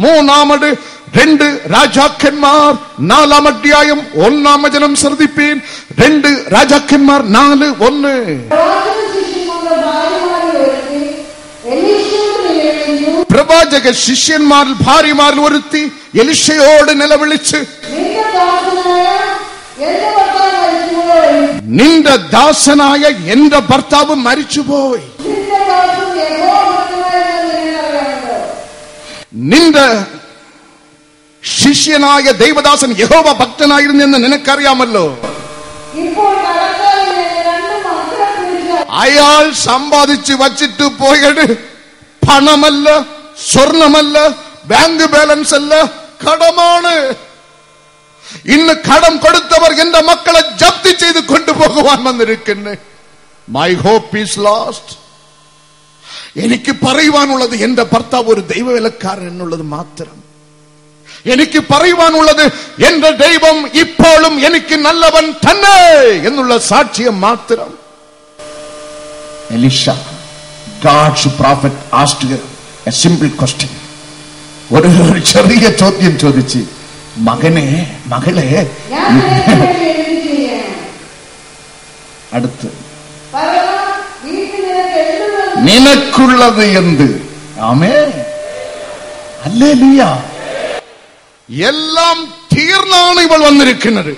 മൂന്നാമത് 2 രാജാക്കന്മാർ 4-ാം അധ്യായം 1-ാം വചനം ശ്രദ്ധിപ്പീൻ. 2 രാജാക്കന്മാർ 4:1. പ്രവാചക ശിഷ്യന്മാരിൽ ഭാര്യമാരിൽ ഒരുത്തി എലീശയോട് നിലവിളിച്ച്, നിന്റെ ദാസനായ എന്റെ ഭർത്താവ് മരിച്ചുപോയി, നിന്റെ ശിഷ്യനായ ദൈവദാസൻ യഹോവ ഭക്തനായിരുന്നു എന്ന് നിനക്കറിയാമല്ലോ. അയാൾ സമ്പാദിച്ചു വച്ചിട്ട് പോയത് പണമല്ല, സ്വർണമല്ല, ബാങ്ക് ബാലൻസ് അല്ല, കടമാണ്. ഇന്ന് കടം കൊടുത്തവർ എന്റെ മക്കളെ ജപ്തി ചെയ്ത് കൊണ്ടുപോകുവാൻ വന്നിരിക്കുന്നു. My hope is lost. എനിക്ക് പറയുവാനുള്ളത് എന്റെ ഭർത്താവ് ഒരു ദൈവവേലക്കാരൻ എന്നുള്ളത് മാത്രം. എനിക്ക് പറയുവാനുള്ളത് എന്റെ ദൈവം ഇപ്പോഴും എനിക്ക് നല്ലവൻ തന്നെ എന്നുള്ള സാക്ഷ്യം മാത്രം. Elisha, God's prophet, asked a simple question. ഒരു ചെറിയ ചോദ്യം ചോദിച്ചു, മകനെ മകളെ അടുത്ത് നിനക്കുള്ളത് എന്ത്? ആമേൻ, ഹല്ലേലൂയ. എല്ലാം തീർന്നാണ് ഇവൾ വന്നിരിക്കുന്നത്.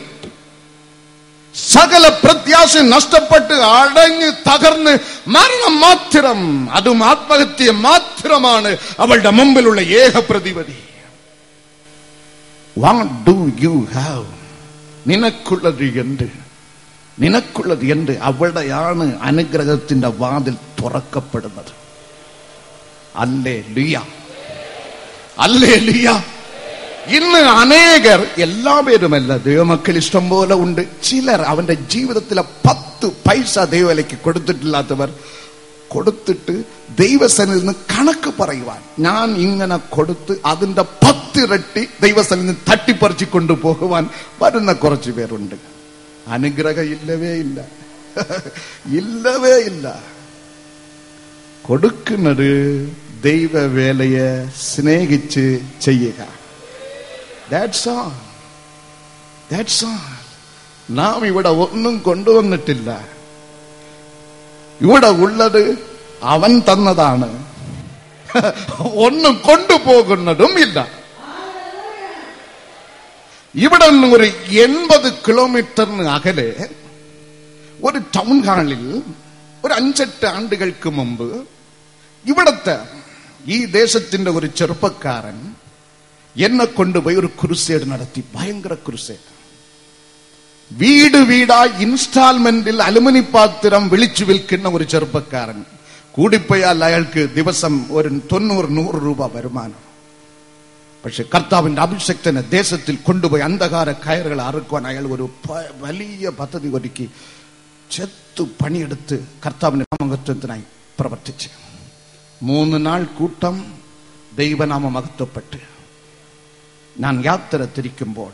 സകല പ്രത്യാശ നഷ്ടപ്പെട്ട് അടഞ്ഞ് തകർന്ന് മരണം മാത്രം, അതും ആത്മഹത്യ മാത്രമാണ് അവളുടെ മുമ്പിലുള്ള ഏക പ്രതിവിധി. What do you have? നിനക്കുള്ളത് എന്ത്? നിനക്കുള്ളത് എന്ത്? അവിടെയാണ് അനുഗ്രഹത്തിന്റെ വാതിൽ തുറക്കപ്പെടുന്നത്. Hallelujah, hallelujah. ഇന്ന് അനേകർ, എല്ലാവരുമല്ല, ദൈവമക്കൾ ഇഷ്ടം പോലെ ഉണ്ട്. ചിലർ അവന്റെ ജീവിതത്തിലെ 10 പൈസ ദൈവവിലയ്ക്ക് കൊടുത്തിട്ടില്ലാത്തവർ, കൊടുത്തിട്ട് ദൈവസന്നിധിയിൽ നിന്ന് കണക്ക് പറയുവാൻ, ഞാൻ ഇങ്ങനെ കൊടുത്ത് അതിന്റെ 10 ഇരട്ടി ദൈവസന്നിധിയിൽ നിന്ന് തട്ടിപ്പറിച്ചു കൊണ്ടുപോകുവാൻ വരുന്ന കുറച്ചു പേരുണ്ട്. അനുഗ്രഹം ഇല്ലവേ ഇല്ല, ഇല്ലവേ ഇല്ല. കൊടുക്കുന്നത് ദൈവവേലയെ സ്നേഹിച്ച് ചെയ്യുക. That's all. That's all. നാം ഇവിടെ ഒന്നും കൊണ്ടുവന്നിട്ടില്ല. ഇവിടെ ഉള്ളത് അവൻ തന്നതാണ്. ഒന്നും കൊണ്ടുപോകുന്നതും ഇല്ല. ഇവിടെ നിന്ന് ഒരു 80 കിലോമീറ്ററിന് അകലെ ഒരു ടൗൺ ഹാളിൽ ഒരു 5-8 ആണ്ടുകൾക്ക് മുമ്പ് ഇവിടത്തെ ഈ ദേശത്തിന്റെ ഒരു ചെറുപ്പക്കാരൻ എന്നെ കൊണ്ടുപോയി ഒരു ക്രൂസേഡ് നടത്തി. ഭയങ്കര ക്രൂസേഡ്. വീട് വീടായി ഇൻസ്റ്റാൾമെന്റിൽ അലുമിനി പാത്രം വിളിച്ചു വിൽക്കുന്ന ഒരു ചെറുപ്പക്കാരൻ. കൂടിപ്പോയാൽ അയാൾക്ക് ദിവസം ഒരു 90-100 രൂപ വരുമാനം. പക്ഷെ കർത്താവിന്റെ അഭിഷക്തനെ ദേശത്തിൽ കൊണ്ടുപോയി അന്ധകാര കയറുകൾ അറുക്കുവാൻ അയാൾ ഒരു വലിയ പദ്ധതി ഒരുക്കി ചെത്തു പണിയെടുത്ത് കർത്താവിന്റെ നാമമഹത്വത്തിനായി പ്രവർത്തിച്ച് 3 നാൾ കൂട്ടം ദൈവനാമ മഹത്വപ്പെട്ട് ഞാൻ യാത്ര തിരിക്കുമ്പോൾ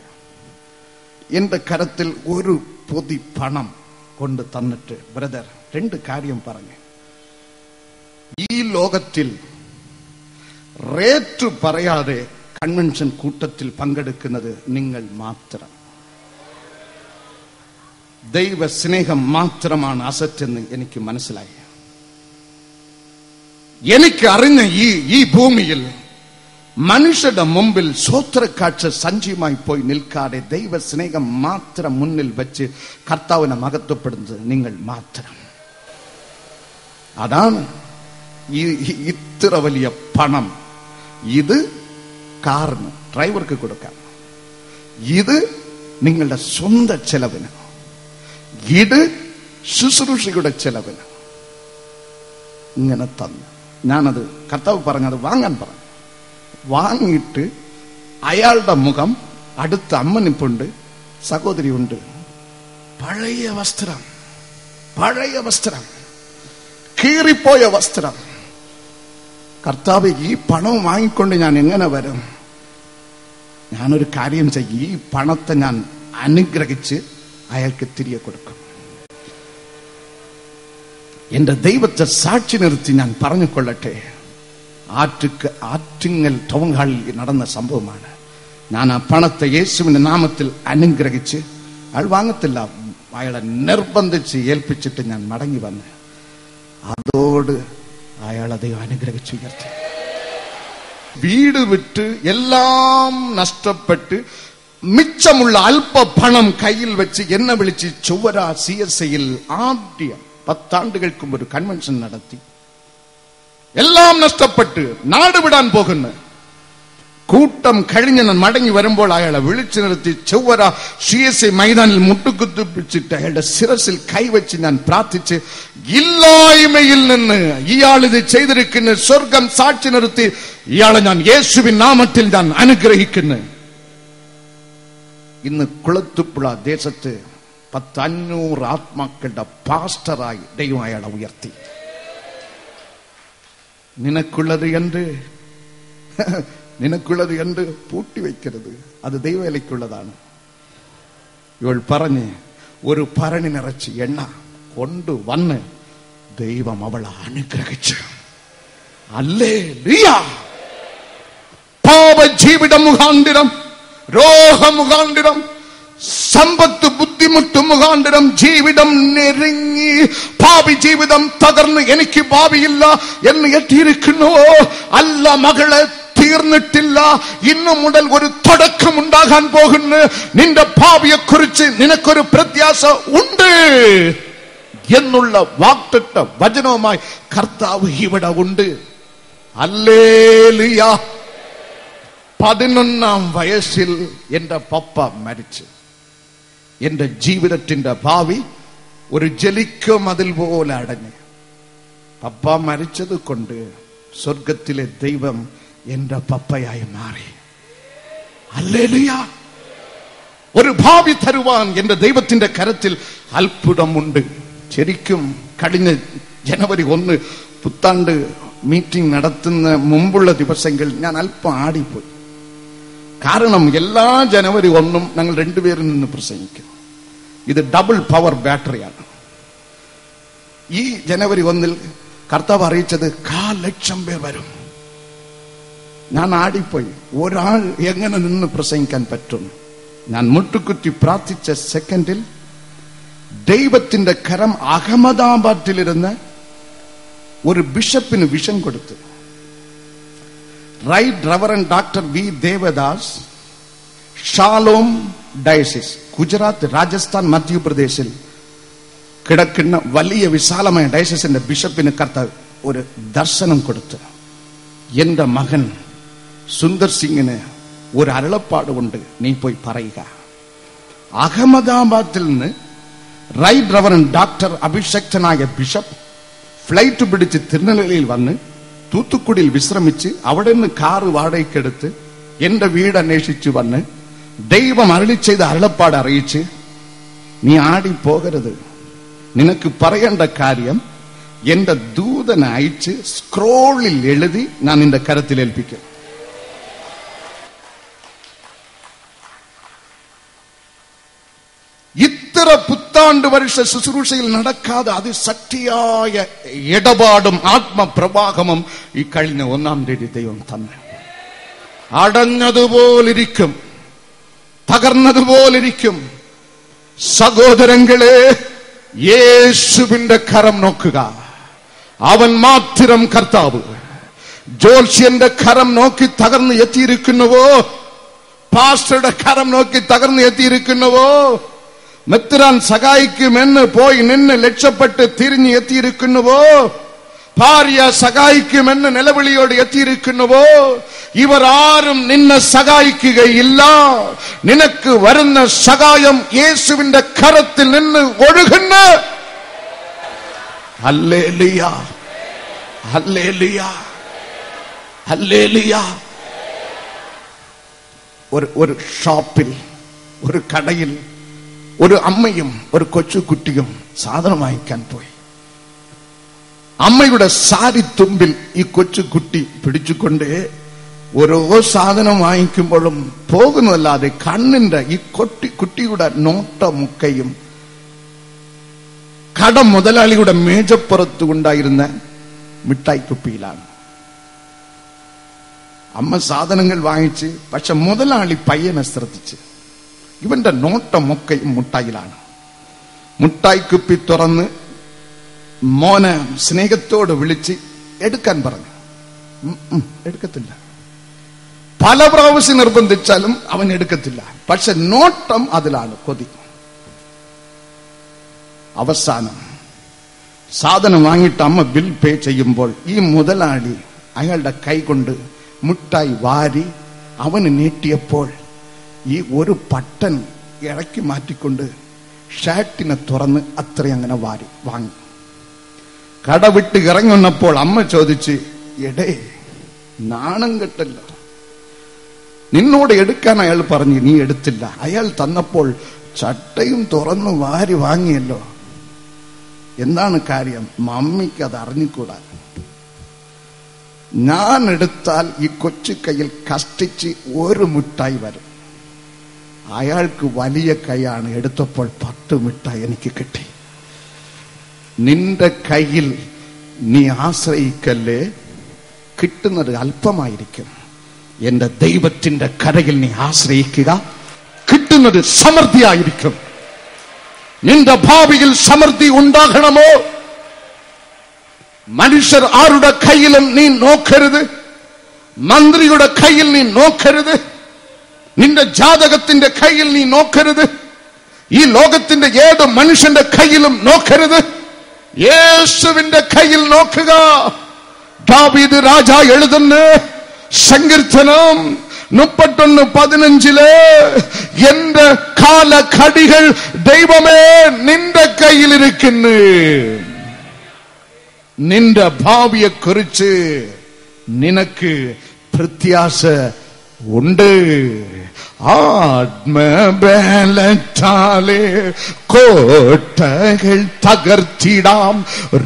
എന്റെ കരത്തിൽ ഒരു പൊതി പണം കൊണ്ട് തന്നിട്ട്, ബ്രദർ 2 കാര്യം പറഞ്ഞു. ഈ ലോകത്തിൽ റേറ്റ് പറയാതെ കൺവെൻഷൻ കൂട്ടത്തിൽ പങ്കെടുക്കുന്നത് നിങ്ങൾ മാത്രം. ദൈവ സ്നേഹം മാത്രമാണ് അസറ്റെന്ന് എനിക്ക് മനസ്സിലായി. എനിക്ക് അറിഞ്ഞ ഈ ഭൂമിയിൽ മനുഷ്യരുടെ മുമ്പിൽ സ്വോത്രക്കാഴ്ച സഞ്ചിയുമായി പോയി നിൽക്കാതെ ദൈവ സ്നേഹം മാത്രം മുന്നിൽ വെച്ച് കർത്താവിനെ മഹത്വപ്പെടുന്നത് നിങ്ങൾ മാത്രം. അതാണ് ഇത്ര വലിയ പണം. ഇത് കാറിന് ഡ്രൈവർക്ക് കൊടുക്കാം, ഇത് നിങ്ങളുടെ സ്വന്തം ചെലവിന്, ഇത് ശുശ്രൂഷയുടെ ചെലവിന് ഇങ്ങനെ തന്നു. ഞാനത് കർത്താവ് പറഞ്ഞത് വാങ്ങാൻ പറഞ്ഞു. വാങ്ങിയിട്ട് അയാളുടെ മുഖം, അടുത്ത അമ്മനിപ്പുണ്ട്, സഹോദരിയുണ്ട്, പഴയ വസ്ത്രം, പഴയ വസ്ത്രം, കീറിപ്പോയ വസ്ത്രം. കർത്താവ്, ഈ പണം വാങ്ങിക്കൊണ്ട് ഞാൻ എങ്ങനെ വരും? ഞാനൊരു കാര്യം ചെയ്യും, ഈ പണത്തെ ഞാൻ അനുഗ്രഹിച്ച് അയാൾക്ക് തിരികെ കൊടുക്കും. എന്റെ ദൈവത്തെ സാക്ഷി നിർത്തി ഞാൻ പറഞ്ഞുകൊള്ളട്ടെ, ആറ്റിങ്ങൽ ടൗൺ ഹാളിൽ നടന്ന സംഭവമാണ്. ഞാൻ ആ പണത്തെ യേശുവിന്റെ നാമത്തിൽ അനുഗ്രഹിച്ച്, അയാൾ വാങ്ങത്തില്ല, അയാളെ നിർബന്ധിച്ച് ഏൽപ്പിച്ചിട്ട് ഞാൻ മടങ്ങി വന്ന് അതോട് അയാളെ ദൈവം അനുഗ്രഹിച്ചു ഉയർത്തി. വീട് വിട്ട് എല്ലാം നഷ്ടപ്പെട്ട് മിച്ചമുള്ള അല്പ പണം കയ്യിൽ വെച്ച് എന്നെ വിളിച്ച് ചൊവ്വര CSIയിൽ ആദ്യ 10 ആണ്ടുകൾക്ക് മുമ്പ് ഒരു കൺവെൻഷൻ നടത്തി. എല്ലാം നഷ്ടപ്പെട്ട് നാട് വിടാൻ പോകുന്നു. കൂട്ടം കഴിഞ്ഞ് ഞാൻ മടങ്ങി വരുമ്പോൾ അയാളെ വിളിച്ചു നിർത്തി ചൊവ്വര CSI മൈതാനിൽ മുട്ടുകുത്തിപ്പിച്ചിട്ട് അയാളുടെ ശിരസിൽ കൈവച്ച് ഞാൻ പ്രാർത്ഥിച്ച്, ഇല്ലായ്മയിൽ നിന്ന് ഇയാൾ ഇത് ചെയ്തിരിക്കുന്ന സ്വർഗം സാക്ഷി നിർത്തി ഇയാളെ ഞാൻ യേശുവിൻ നാമത്തിൽ ഞാൻ അനുഗ്രഹിക്കുന്നു. ഇന്ന് കുളത്തുപുഴ ദേശത്ത് 500 ആത്മാക്കളുടെ പാസ്റ്ററായി ദൈവം അയാളെ ഉയർത്തി. നിനക്കുള്ളത് കണ്ട് പൂട്ടിവെക്കരുത്, അത് ദൈവവേലയ്ക്കുള്ളതാണ്. ഇവൾ പറഞ്ഞ് ഒരു ഭരണി നിറച്ച് എണ്ണ കൊണ്ടുവന്ന് ദൈവം അവളെ അനുഗ്രഹിച്ചു. ഹല്ലേലൂയ. പാപജീവിതം മുഖാന്തരം, രോഗമുഖാന്തരം, സമ്പത്ത് ബുദ്ധിമുട്ട് മുഖാന്തരം ജീവിതം നെരുങ്ങി, ഭാവി ജീവിതം തകർന്ന് എനിക്ക് ഭാവിയില്ല എന്ന് എത്തിയിരിക്കുന്നുവോ? അല്ല മകളെ, തീർന്നിട്ടില്ല. ഇന്നു മുതൽ ഒരു തുടക്കം ഉണ്ടാകാൻ പോകുന്നു. നിന്റെ ഭാവിയെ കുറിച്ച് നിനക്കൊരു പ്രത്യാശ ഉണ്ട് എന്നുള്ള വാഗ്ദത്ത വചനവുമായി കർത്താവ് ഇവിടെ ഉണ്ട്. ഹല്ലേലൂയ. 11ാം വയസ്സിൽ എന്റെ പപ്പ മരിച്ചു. എന്റെ ജീവിതത്തിന്റെ ഭാവി ഒരു ജലിക്കോ മതിൽ പോലെ അടഞ്ഞ്. പപ്പ മരിച്ചത് കൊണ്ട് സ്വർഗത്തിലെ ദൈവം എന്റെ പപ്പയായി മാറി. ഹല്ലേലൂയ. ഒരു ഭാവി തരുവാൻ എന്റെ ദൈവത്തിന്റെ കരത്തിൽ അത്ഭുതമുണ്ട്. ശരിക്കും കഴിഞ്ഞ ജനുവരി 1 പുത്താണ്ട് മീറ്റിംഗ് നടത്തുന്ന മുമ്പുള്ള ദിവസങ്ങൾ ഞാൻ അല്പം ആടിപ്പോയി. കാരണം എല്ലാ ജനുവരി 1 ഞങ്ങൾ 2 പേരിൽ നിന്ന് പ്രസംഗിക്കും. ഇത് ഡബിൾ പവർ ബാറ്ററിയാണ്. ഈ ജനുവരി 1 കർത്താവ് അറിയിച്ചത് 1,00,000 പേർ വരും. ഞാൻ ആടിപ്പോയി. ഒരാൾ എങ്ങനെ നിന്ന് പ്രസംഗിക്കാൻ പറ്റും? ഞാൻ മുട്ടുകുത്തി പ്രാർത്ഥിച്ച സെക്കൻഡിൽ ദൈവത്തിന്റെ കരം അഹമ്മദാബാദിലിരുന്ന് ഒരു ബിഷപ്പിന് വിഷൻ കൊടുത്തു. Right reverend doctor V Devadas, Shalom diocese, Gujarat, Rajasthan, മധ്യപ്രദേശിൽ കിടക്കുന്ന വലിയ വിശാലമായ ഡയസിസിന്റെ ബിഷപ്പിന് കർത്താവ് ഒരു ദർശനം കൊടുത്തു. എന്റെ മകൻ സുന്ദർ സിംഗിന് ഒരു അരുളപ്പാടുകൊണ്ട് നീ പോയി പറയുക. അഹമ്മദാബാദിൽ നിന്ന് റൈറ്റ് റവറൻഡ് ഡോക്ടർ അഭിഷക്തനായ ബിഷപ്പ് ഫ്ലൈറ്റ് പിടിച്ച് തിരുനെല്ലിയിൽ വന്ന് തൂത്തുക്കുടിയിൽ വിശ്രമിച്ച് അവിടെ നിന്ന് കാറ് വാടകയ്ക്കെടുത്ത് എന്റെ വീട് അന്വേഷിച്ചു വന്ന് ദൈവം അരുളി ചെയ്ത അരുളപ്പാട് അറിയിച്ച്, നീ ആടിപ്പോകരുത്, നിനക്ക് പറയേണ്ട കാര്യം എന്റെ ദൂതനെ അയച്ച് സ്ക്രോളിൽ എഴുതി ഞാൻ നിന്റെ കരത്തിൽ ഏൽപ്പിക്കും. ഇത്ര പുത്താണ്ട് വർഷ ശുശ്രൂഷയിൽ നടക്കാതെ അതിശക്തിയായ ഇടപാടും ആത്മപ്രവാഹവും ഈ കഴിഞ്ഞ 1-ാം തീയതി ദൈവം തന്നെ. അടഞ്ഞതുപോലിരിക്കും, തകർന്നതുപോലിരിക്കും. സഹോദരങ്ങളെ, യേശുവിന്റെ കരം നോക്കുക. അവൻ മാത്രം കർത്താവ്. ജോത്സ്യന്റെ കരം നോക്കി തകർന്ന് എത്തിയിരിക്കുന്നുവോ? പാസ്റ്ററുടെ കരം നോക്കി തകർന്ന് എത്തിയിരിക്കുന്നുവോ? മെത്രാൻ സഹായിക്കുമെന്ന് പോയി നിന്ന് ലക്ഷ്യപ്പെട്ട് തിരിഞ്ഞ് എത്തിയിരിക്കുന്നുവോ? ഭാര്യ സഹായിക്കുമെന്ന് നിലവിളിയോട് എത്തിയിരിക്കുന്നുവോ? ഇവർ ആരും നിന്നെ സഹായിക്കുകയില്ല. നിനക്ക് വരുന്ന സഹായം യേശുവിന്റെ കരത്തിൽ നിന്ന് ഒഴുകുന്നു. Hallelujah, hallelujah, hallelujah. ഒരു ഷോപ്പിൽ, ഒരു കടയിൽ ഒരു അമ്മയും ഒരു കൊച്ചുകുട്ടിയും സാധനം വാങ്ങിക്കാൻ പോയി. അമ്മയുടെ സാരി തുമ്പിൽ ഈ കൊച്ചുകുട്ടി പിടിച്ചുകൊണ്ട് ഓരോ സാധനം വാങ്ങിക്കുമ്പോഴും പോകുന്നതല്ലാതെ കണ്ണിന്റെ ഈ കുട്ടിയുടെ നോട്ടമുക്കയും കട മുതലാളിയുടെ മേജപ്പുറത്ത് ഉണ്ടായിരുന്ന മിഠായി കുപ്പിയിലാണ്. അമ്മ സാധനങ്ങൾ വാങ്ങിച്ച്. പക്ഷെ മുതലാളി പയ്യനെ ശ്രദ്ധിച്ച്. ഇവന്റെ നോട്ടമൊക്കെ മുട്ടായിലാണ്. മുട്ടായി കുപ്പി തുറന്ന് മോനെ സ്നേഹത്തോട് വിളിച്ച് എടുക്കാൻ പറഞ്ഞു. എടുക്കത്തില്ല. പല പ്രാവശ്യം നിർബന്ധിച്ചാലും അവൻ എടുക്കത്തില്ല. പക്ഷെ നോട്ടം അതിലാണ്, കൊതി. അവസാനം സാധനം വാങ്ങിയിട്ട് അമ്മ ബിൽ പേ ചെയ്യുമ്പോൾ ഈ മുതലാളി അയാളുടെ കൈ കൊണ്ട് മുട്ടായി വാരി അവന് നീട്ടിയപ്പോൾ ഈ ഒരു ബട്ടൺ ഇറക്കി മാറ്റിക്കൊണ്ട് ഷർട്ടിനെ തുറന്ന് അത്രയും അങ്ങനെ വാങ്ങി. കട വിട്ട് ഇറങ്ങുന്നപ്പോൾ അമ്മ ചോദിച്ച്, എടേ നാണം കെട്ടല്ലോ, നിന്നോട് എടുക്കാൻ അയാൾ പറഞ്ഞു, നീ എടുത്തില്ല. അയാൾ തന്നപ്പോൾ ചട്ടയും തുറന്ന് വാരി വാങ്ങിയല്ലോ, എന്താണ് കാര്യം? മമ്മിക്ക് അത് അറിഞ്ഞുകൂടാ. ഞാൻ എടുത്താൽ ഈ കൊച്ചു കയ്യിൽ കഷ്ടിച്ച് ഒരു മിഠായി വരും. അയാൾക്ക് വലിയ കൈയാണ്, എടുത്തപ്പോൾ 10 മിഠായി എനിക്ക് കിട്ടി. നിന്റെ കയ്യിൽ നീ ആശ്രയിക്കല്ലേ, കിട്ടുന്നത് അല്പമായിരിക്കും. എന്റെ ദൈവത്തിന്റെ കരയിൽ നീ ആശ്രയിക്കുക, കിട്ടുന്നത് സമൃദ്ധിയായിരിക്കും. നിന്റെ ഭാവിയിൽ സമൃദ്ധി ഉണ്ടാകണമോ? മനുഷ്യർ ആരുടെ കയ്യിലും നീ നോക്കരുത്, മന്ത്രിയുടെ കയ്യിൽ നീ നോക്കരുത്, നിന്റെ ജാതകത്തിന്റെ കയ്യിൽ നീ നോക്കരുത്, ഈ ലോകത്തിന്റെ ഏത് മനുഷ്യന്റെ കയ്യിലും നോക്കരുത്, യേശുവിന്റെ കയ്യിൽ നോക്കുക. ദാവീദ് രാജ എഴുതുന്ന സങ്കീർത്തനം 31:15 എന്റെ കാലഘടികൾ ദൈവമേ നിന്റെ കയ്യിലിരിക്കുന്നു. നിന്റെ ഭാവിയെ കുറിച്ച് നിനക്ക് പ്രത്യാശ ഉണ്ട്. ആത്മബലത്താലെ കോട്ടകൾ തകർത്തിടാം,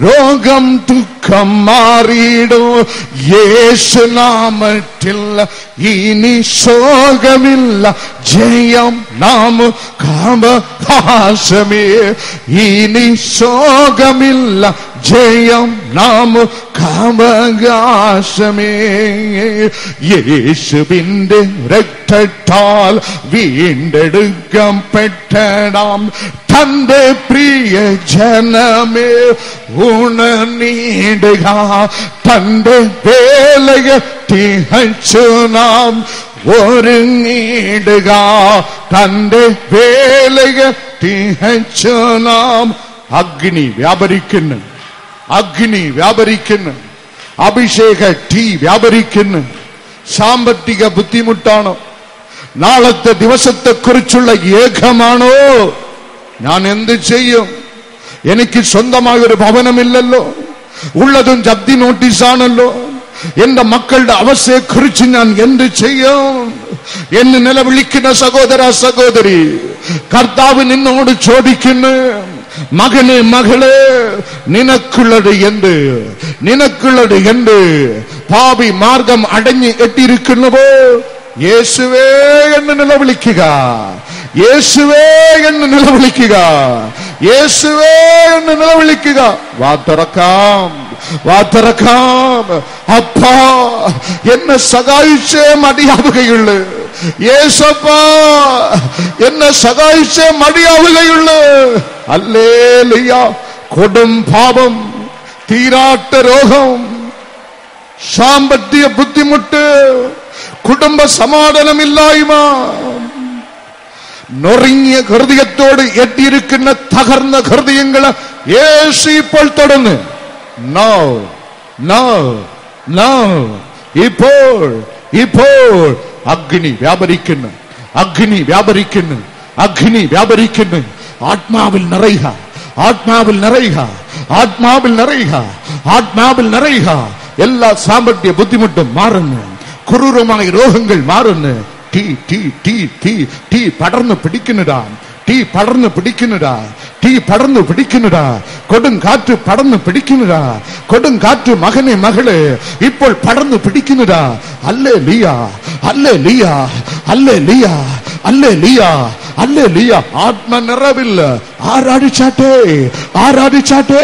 രോഗം ദുഃഖം മാറിയിടും. യേശുനാമത്തിൽ ഇനി ശോകമില്ല, ജയം നമുക്കവകാശമേ. ഇനി ശോകമില്ല, ജയം നമുക്കവകാശമേ. യേശുവിന്റെ രക്തത്താൽ വീണ്ടെടുക്കപ്പെട്ടടാം തന്റെ പ്രിയ ജനമേ ഉണർന്നിടുക. തന്റെ വേലയെ തികച്ചു നാം ഒരുങ്ങിടുക. തന്റെ വേലയെ തികച്ചു നാം. അഗ്നി വ്യാപരിക്കുന്നു, അഗ്നി വ്യാപരിക്കുന്നു, അഭിഷേക തീ വ്യാപരിക്കുന്നു. സാമ്പത്തിക ബുദ്ധിമുട്ടാണോ? നാളത്തെ ദിവസത്തെ കുറിച്ചുള്ള ഏകമാണോ? ഞാൻ എന്ത് ചെയ്യും? എനിക്ക് സ്വന്തമായൊരു ഭവനമില്ലല്ലോ, ഉള്ളതും ജപ്തി നോട്ടീസാണല്ലോ. എന്റെ മക്കളുടെ അവസ്ഥയെ കുറിച്ച് ഞാൻ എന്ത് ചെയ്യും എന്ന് നിലവിളിക്കുന്ന സഹോദര സഹോദരി, കർത്താവ് നിന്നോട് ചോദിക്കുന്നു, മകനെ മകളെ, നിനക്കുള്ളത് എന്ത്? നിനക്കുള്ളത് എന്ത്? പാപി മാർഗം അടഞ്ഞ് എത്തിയിരിക്കുന്നുവോ? യേശുവേ എന്ന് നിലവിളിക്കുക, യേശുവേ എന്ന് നിലവിളിക്കുക, യേശുവേ എന്ന് നിലവിളിക്കുക. വാ തുറക്കാം, വാ തുറക്കാം. അപ്പാ എന്നെ സഹായിച്ചേ മതിയാവുകയുള്ളു. യേശപ്പാ എന്നെ സഹായിച്ചേ മതിയാവുകയുള്ളു. ഹല്ലേലൂയ. കൊടും പാപം, തീരാട്ട രോഗം, സാമ്പത്തിക ബുദ്ധിമുട്ട്, കുടുംബ സമാധാനമില്ലായ്മ, നൊറിങ്ങിയ ഹൃദയത്തോട് എത്തിയിരിക്കുന്ന തകർന്ന ഹൃദയങ്ങളെ യേശു ഇപ്പോൾ തൊടുന്നു. No no no. ഇപ്പോൾ ഇപ്പോൾ അഗ്നി വ്യാപരിക്കുന്നു, അഗ്നി വ്യാപരിക്കുന്നു, അഗ്നി വ്യാപരിക്കുന്നു. ആത്മാവിൽ നിറയുക, ആത്മാവിൽ നിറയുക, ആത്മാവിൽ നിറയുക, ആത്മാവിൽ നിറയുക. എല്ലാ സാമ്പത്തിക ബുദ്ധിമുട്ടും മാറുന്നു, ക്രൂരമായ രോഗങ്ങൾ മാറുന്നു. തീ തീ തീ തീ തീ പടർന്നു പിടിക്കുന്നതാ, തീ പടർന്നു പിടിക്കുന്നതാ, തീ പടർന്നു പിടിക്കുന്നതാ. കൊടും കാറ്റ് പടർന്നു പിടിക്കുന്നതാ, കൊടും കാറ്റ് മകനെ മകളെ ഇപ്പോൾ പടർന്നു പിടിക്കുന്നതാ. Hallelujah, hallelujah, hallelujah, hallelujah, hallelujah. ആത്മനിറവിൽ ആരാധിച്ചാട്ടെ, ആരാധിച്ചാട്ടെ,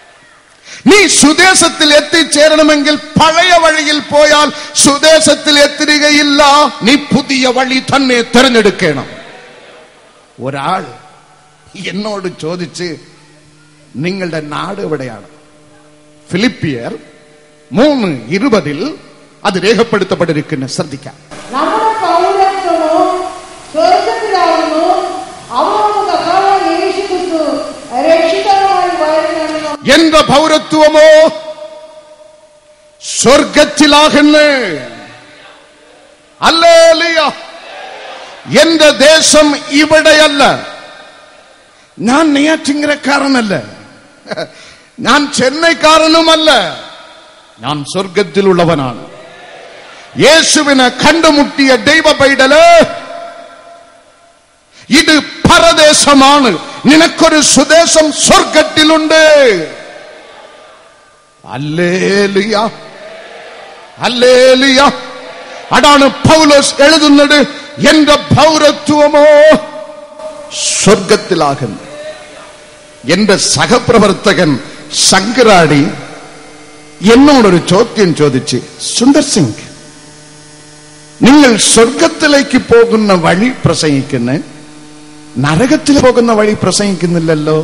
നീ സുദേശത്തിൽ എത്തിച്ചേരണമെങ്കിൽ പഴയ വഴിയിൽ പോയാൽ സുദേശത്തിൽ എത്തുകയില്ല. നീ പുതിയ വഴി തന്നെ തിരഞ്ഞെടുക്കണം. ഒരാൾ എന്നോട് ചോദിച്ച്, നിങ്ങളുടെ നാട് എവിടെയാണ്? ഫിലിപ്പിയർ 3:20 അത് രേഖപ്പെടുത്തപ്പെട്ടിരിക്കുന്നു. ശ്രദ്ധിക്കാം. എന്റെ പൗരത്വമോ സ്വർഗത്തിലാകുന്നു. ഹല്ലേലൂയ. എന്റെ ദേശം ഇവിടെയല്ല. ഞാൻ നെയ്യാറ്റിൻകരക്കാരനല്ല, ഞാൻ ചെന്നൈക്കാരനുമല്ല, ഞാൻ സ്വർഗത്തിലുള്ളവനാണ്. യേശുവിനെ കണ്ടുമുട്ടിയ ദൈവ പൈതല്, ഇത് പരദേശമാണ്. നിനക്കൊരു സ്വദേശം സ്വർഗത്തിലുണ്ട്. Hallelujah, hallelujah. അതാണ് പൗലോസ് എഴുതുന്നത്, എന്റെ പൗരത്വമോ സ്വർഗത്തിലാകുന്നു. എന്റെ സഹപ്രവർത്തകൻ ശങ്കരാടി എന്നോടൊരു ചോദ്യം ചോദിച്ച്, സുന്ദർ സിംഗ്, നിങ്ങൾ സ്വർഗത്തിലേക്ക് പോകുന്ന വഴി പ്രസംഗിക്കുന്ന, നരകത്തിൽ പോകുന്ന വഴി പ്രസംഗിക്കുന്നില്ലല്ലോ.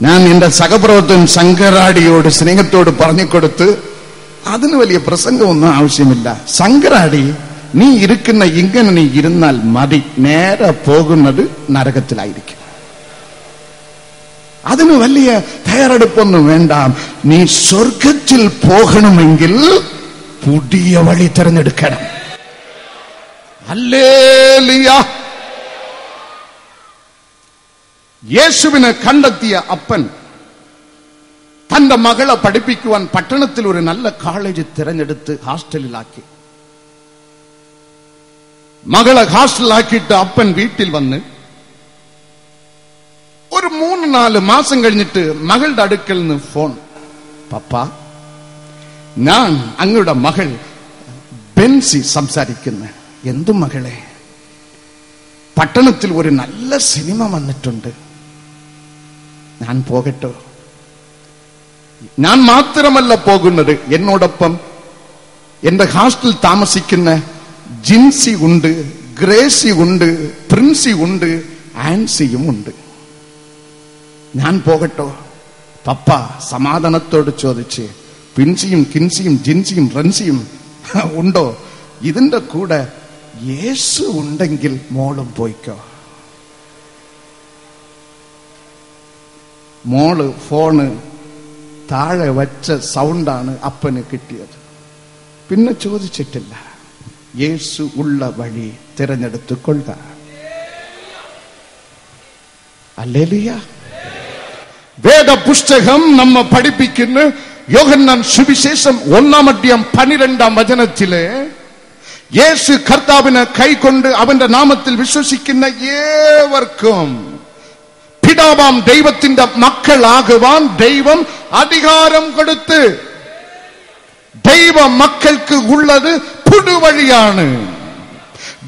ഞാൻ എന്റെ സഹപ്രവർത്തകൻ ശങ്കരാടിയോട് സ്നേഹത്തോട് പറഞ്ഞു കൊടുത്ത്, അതിന് വലിയ പ്രസംഗമൊന്നും ആവശ്യമില്ല. ശങ്കരാടി, നീ ഇരിക്കുന്ന ഇങ്ങനെ നീ ഇരുന്നാൽ മതി, നേരെ പോകുന്നത് നരകത്തിലായിരിക്കും. അതിന് വലിയ തയ്യാറെടുപ്പൊന്നും വേണ്ട. നീ സ്വർഗത്തിൽ പോകണമെങ്കിൽ പുതിയ വഴി തിരഞ്ഞെടുക്കണം. ഹല്ലേലൂയ. യേശുവിനെ കണ്ടെത്തിയ അപ്പൻ തന്റെ മകളെ പഠിപ്പിക്കുവാൻ പട്ടണത്തിൽ ഒരു നല്ല കോളേജ് തിരഞ്ഞെടുത്ത് ഹോസ്റ്റലിലാക്കി. മകളെ ഹോസ്റ്റലിലാക്കിയിട്ട് അപ്പൻ വീട്ടിൽ വന്ന് ഒരു 3-4 മാസം കഴിഞ്ഞിട്ട് മകളുടെ അടുക്കൽ നിന്ന് ഫോൺ, പപ്പ, ഞാൻ അങ്ങയുടെ മകൾ ബെൻസി സംസാരിക്കുന്നു. എന്തു മകളെ? പട്ടണത്തിൽ ഒരു നല്ല സിനിമ വന്നിട്ടുണ്ട്, ഞാൻ പോകട്ടോ? ഞാൻ മാത്രമല്ല പോകുന്നത്, എന്നോടൊപ്പം എന്റെ ഹോസ്റ്റലിൽ താമസിക്കുന്ന ജിൻസി ഉണ്ട്, ഗ്രേസി ഉണ്ട്, പ്രിൻസി ഉണ്ട്, ആൻസിയും ഉണ്ട്. ഞാൻ പോകട്ടോ? പപ്പ സമാധാനത്തോട് ചോദിച്ച്, പിൻസിയും കിൻസിയും ജിൻസിയും റൻസിയും ഉണ്ടോ? ഇതിന്റെ കൂടെ യേശു ഉണ്ടെങ്കിൽ മോളും പോയിക്കോ. മോള് ഫോണ് താഴെ വച്ച സൗണ്ടാണ് അപ്പന് കിട്ടിയത്. പിന്നെ ചോദിച്ചിട്ടില്ല. യേശു ഉള്ള വഴി തിരഞ്ഞെടുത്തു കൊള്ളുക. ഹല്ലേലൂയ. വേദപുസ്തകം നമ്മെ പഠിപ്പിക്കുന്ന യോഹന്നാൻ സുവിശേഷം 1:12 യേശു കർത്താവിനെ കൈക്കൊണ്ട് അവന്റെ നാമത്തിൽ വിശ്വസിക്കുന്ന ഏവർക്കും പിതാവാം ദൈവത്തിന്റെ മക്കളാകുവാൻ ദൈവം അധികാരം കൊടുത്ത്. ദൈവ മക്കൾക്ക് ഉള്ളത് പുതുവഴിയാണ്.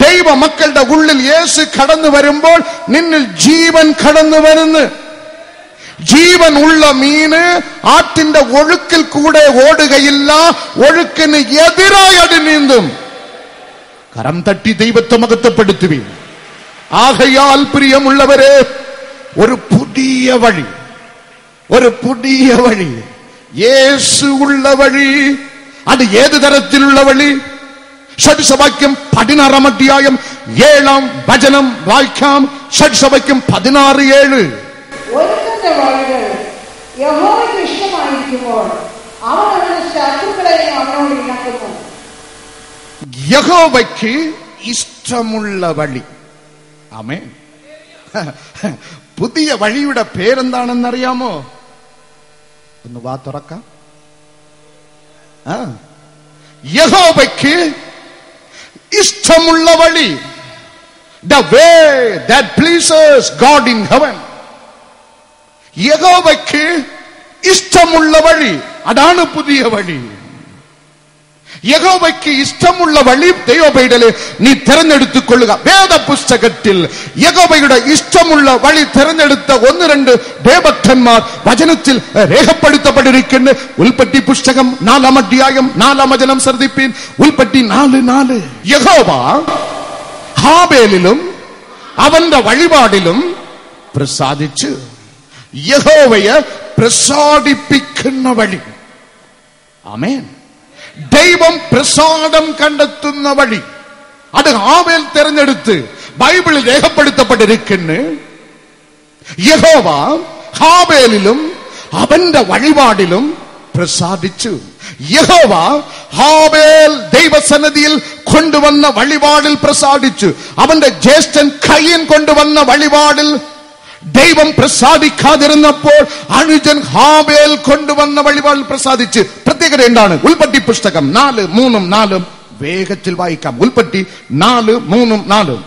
ദൈവ മക്കളുടെ ഉള്ളിൽ യേശു കടന്നു വരുമ്പോൾ നിന്നിൽ ജീവൻ കടന്നു വരുന്നു. ജീവൻ ഉള്ള മീന് ആറ്റിന്റെ ഒഴുക്കിൽ കൂടെ ഓടുകയില്ല, ഒഴുക്കിന് എതിരായി അത് നീന്തും. കരം തട്ടി ദൈവത്തെ മഹത്വപ്പെടുത്തുവീൻ. ആകയാൽ പ്രിയമുള്ളവരെ, ഒരു പുതിയ വഴി, ഒരു പുതിയ വഴി, യേശു ഉള്ള വഴി. അത് ഏത് തരത്തിലുള്ള വഴി? ഷഡ്സവാക്യം 16:7 വായിക്കാം. ഷഡ്സവാക്യം 16:7. ഒരുത്തന്റെ വഴികൾ യഹോവയ്ക്ക് ഇഷ്ടമായിരിക്കുമ്പോൾ അവൻ അവന്റെ ശത്രുക്കളെ അവനോട് ഇണക്കുന്നു. യഹോവയ്ക്ക് ഇഷ്ടമുള്ള വഴി. ആമേൻ. പുതിയ വഴിയുടെ പേരെന്താണെന്നറിയാമോ? ഒന്ന് വാ തുറക്കാം. യഹോവയ്ക്ക് ഇഷ്ടമുള്ള വഴി. The way that pleases God in heaven. യഹോവയ്ക്ക് ഇഷ്ടമുള്ള വഴി, അതാണ് പുതിയ വഴി. யெகோவாக்கு இஷ்டமுள்ள வழி தெய்வ பைடலே நீ தேர்ந்தெடுத்துக் கொள்ளுக. வேத புஸ்தகத்தில் யெகோவாவுடைய இஷ்டமுள்ள வழி தேர்ந்தெடுத்த 1-2 தேவபக்தன்மார் வசனத்தில் ரேகப்படுத்தப்பட்டிருக்கின்ற உல்பத்தி புஸ்தகம் 4 அத்தியாயம் 4 வசனம் சர்திப்பேன். உல்பத்தி 4:4 யெகோவா ஹாபேலிலும் அவன் வழிபாடிலும் பிரசாதிச்சு யெகோவைய பிரசாதிப்பிക്കുന്ന വഴി. ആമേൻ. ദൈവം പ്രസാദം കണ്ടെത്തുന്ന വഴി അത് ഹാബേൽ തിരഞ്ഞെടുത്ത് ബൈബിളിൽ രേഖപ്പെടുത്തപ്പെട്ടിരിക്കുന്നു. യഹോവ ഹാബേലിലും അവന്റെ വഴിപാടിലും പ്രസാദിച്ചു. യഹോവ ഹാബേൽ ദൈവസന്നിധിയിൽ കൊണ്ടുവന്ന വഴിപാടിൽ പ്രസാദിച്ചു. അവന്റെ ജ്യേഷ്ഠൻ കയീൻ കൊണ്ടുവന്ന വഴിപാടിൽ ദൈവം പ്രസാദിക്കാതിരുന്നപ്പോൾ അനുജൻ ഹാബേൽ കൊണ്ടുവന്ന വഴിപാടിൽ പ്രസാദിച്ച്. പ്രത്യേകത എന്താണ്? ഉൽപ്പത്തി പുസ്തകം 4:3-4 വേഗത്തിൽ വായിക്കാം. ഉൽപ്പത്തി 4:3-4.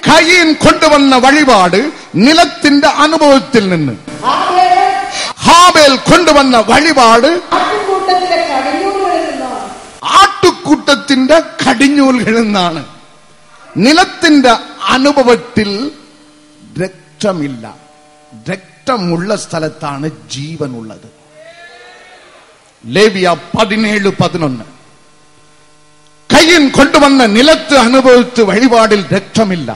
കയീൻ കൊണ്ടുവന്ന വഴിപാട് നിലത്തിന്റെ അനുഭവത്തിൽ നിന്ന്, ഹാബേൽ കൊണ്ടുവന്ന വഴിപാട് ആട്ടുകൂട്ടത്തിന്റെ കടിഞ്ഞൂലുകളിൽ നിന്നാണ്. നിലത്തിന്റെ അനുഭവത്തിൽ രക്തമില്ല. രക്തമുള്ള സ്ഥലത്താണ് ജീവനുള്ളത്. ലേവ്യ 17:11. കയീൻ കൊണ്ടുവന്ന നിലത്ത് അനുഭവത്ത് വഴിപാടിൽ രക്തമില്ല.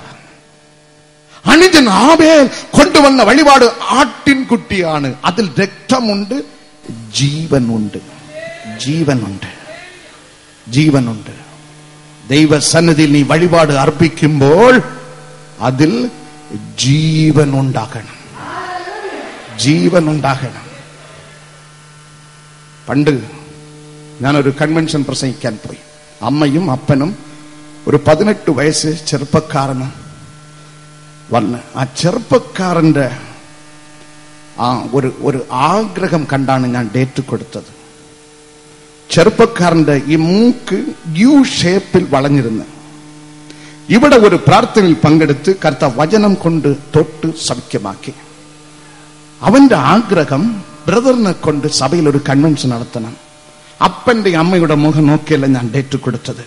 അനുജൻ ഹാബേൽ കൊണ്ടുവന്ന വഴിപാട് ആട്ടിൻകുട്ടിയാണ്. അതിൽ രക്തമുണ്ട്, ജീവനുണ്ട്. ജീവനുണ്ട്, ജീവനുണ്ട്. ദൈവസന്നിധിയിൽ നീ വഴിപാട് അർപ്പിക്കുമ്പോൾ അതിൽ ജീവനുണ്ടാകണം, ജീവനുണ്ടാകണം. പണ്ട് ഞാനൊരു കൺവെൻഷൻ പ്രസംഗിക്കാൻ പോയി. അമ്മയും അപ്പനും ഒരു 18 വയസ്സ് ചെറുപ്പക്കാരന് വന്ന് ആ ചെറുപ്പക്കാരന്റെ ആ ഒരു ആഗ്രഹം കണ്ടാണ് ഞാൻ ഡേറ്റ് കൊടുത്തത്. ചെറുപ്പക്കാരന്റെ ഈ മൂക്ക് യു ഷേപ്പിൽ വളഞ്ഞിരുന്നു. ഇവിടെ ഒരു പ്രാർത്ഥനയിൽ പങ്കെടുത്ത് കർത്താവ് വചനം കൊണ്ട് തൊട്ട് സൗഖ്യമാക്കി. അവന്റെ ആഗ്രഹം ബ്രദറിനെ കൊണ്ട് സഭയിൽ ഒരു കൺവെൻഷൻ നടത്തണം. അപ്പന്റെ അമ്മയുടെ മുഖം നോക്കിയല്ല ഞാൻ ഡേറ്റ് കൊടുത്തത്.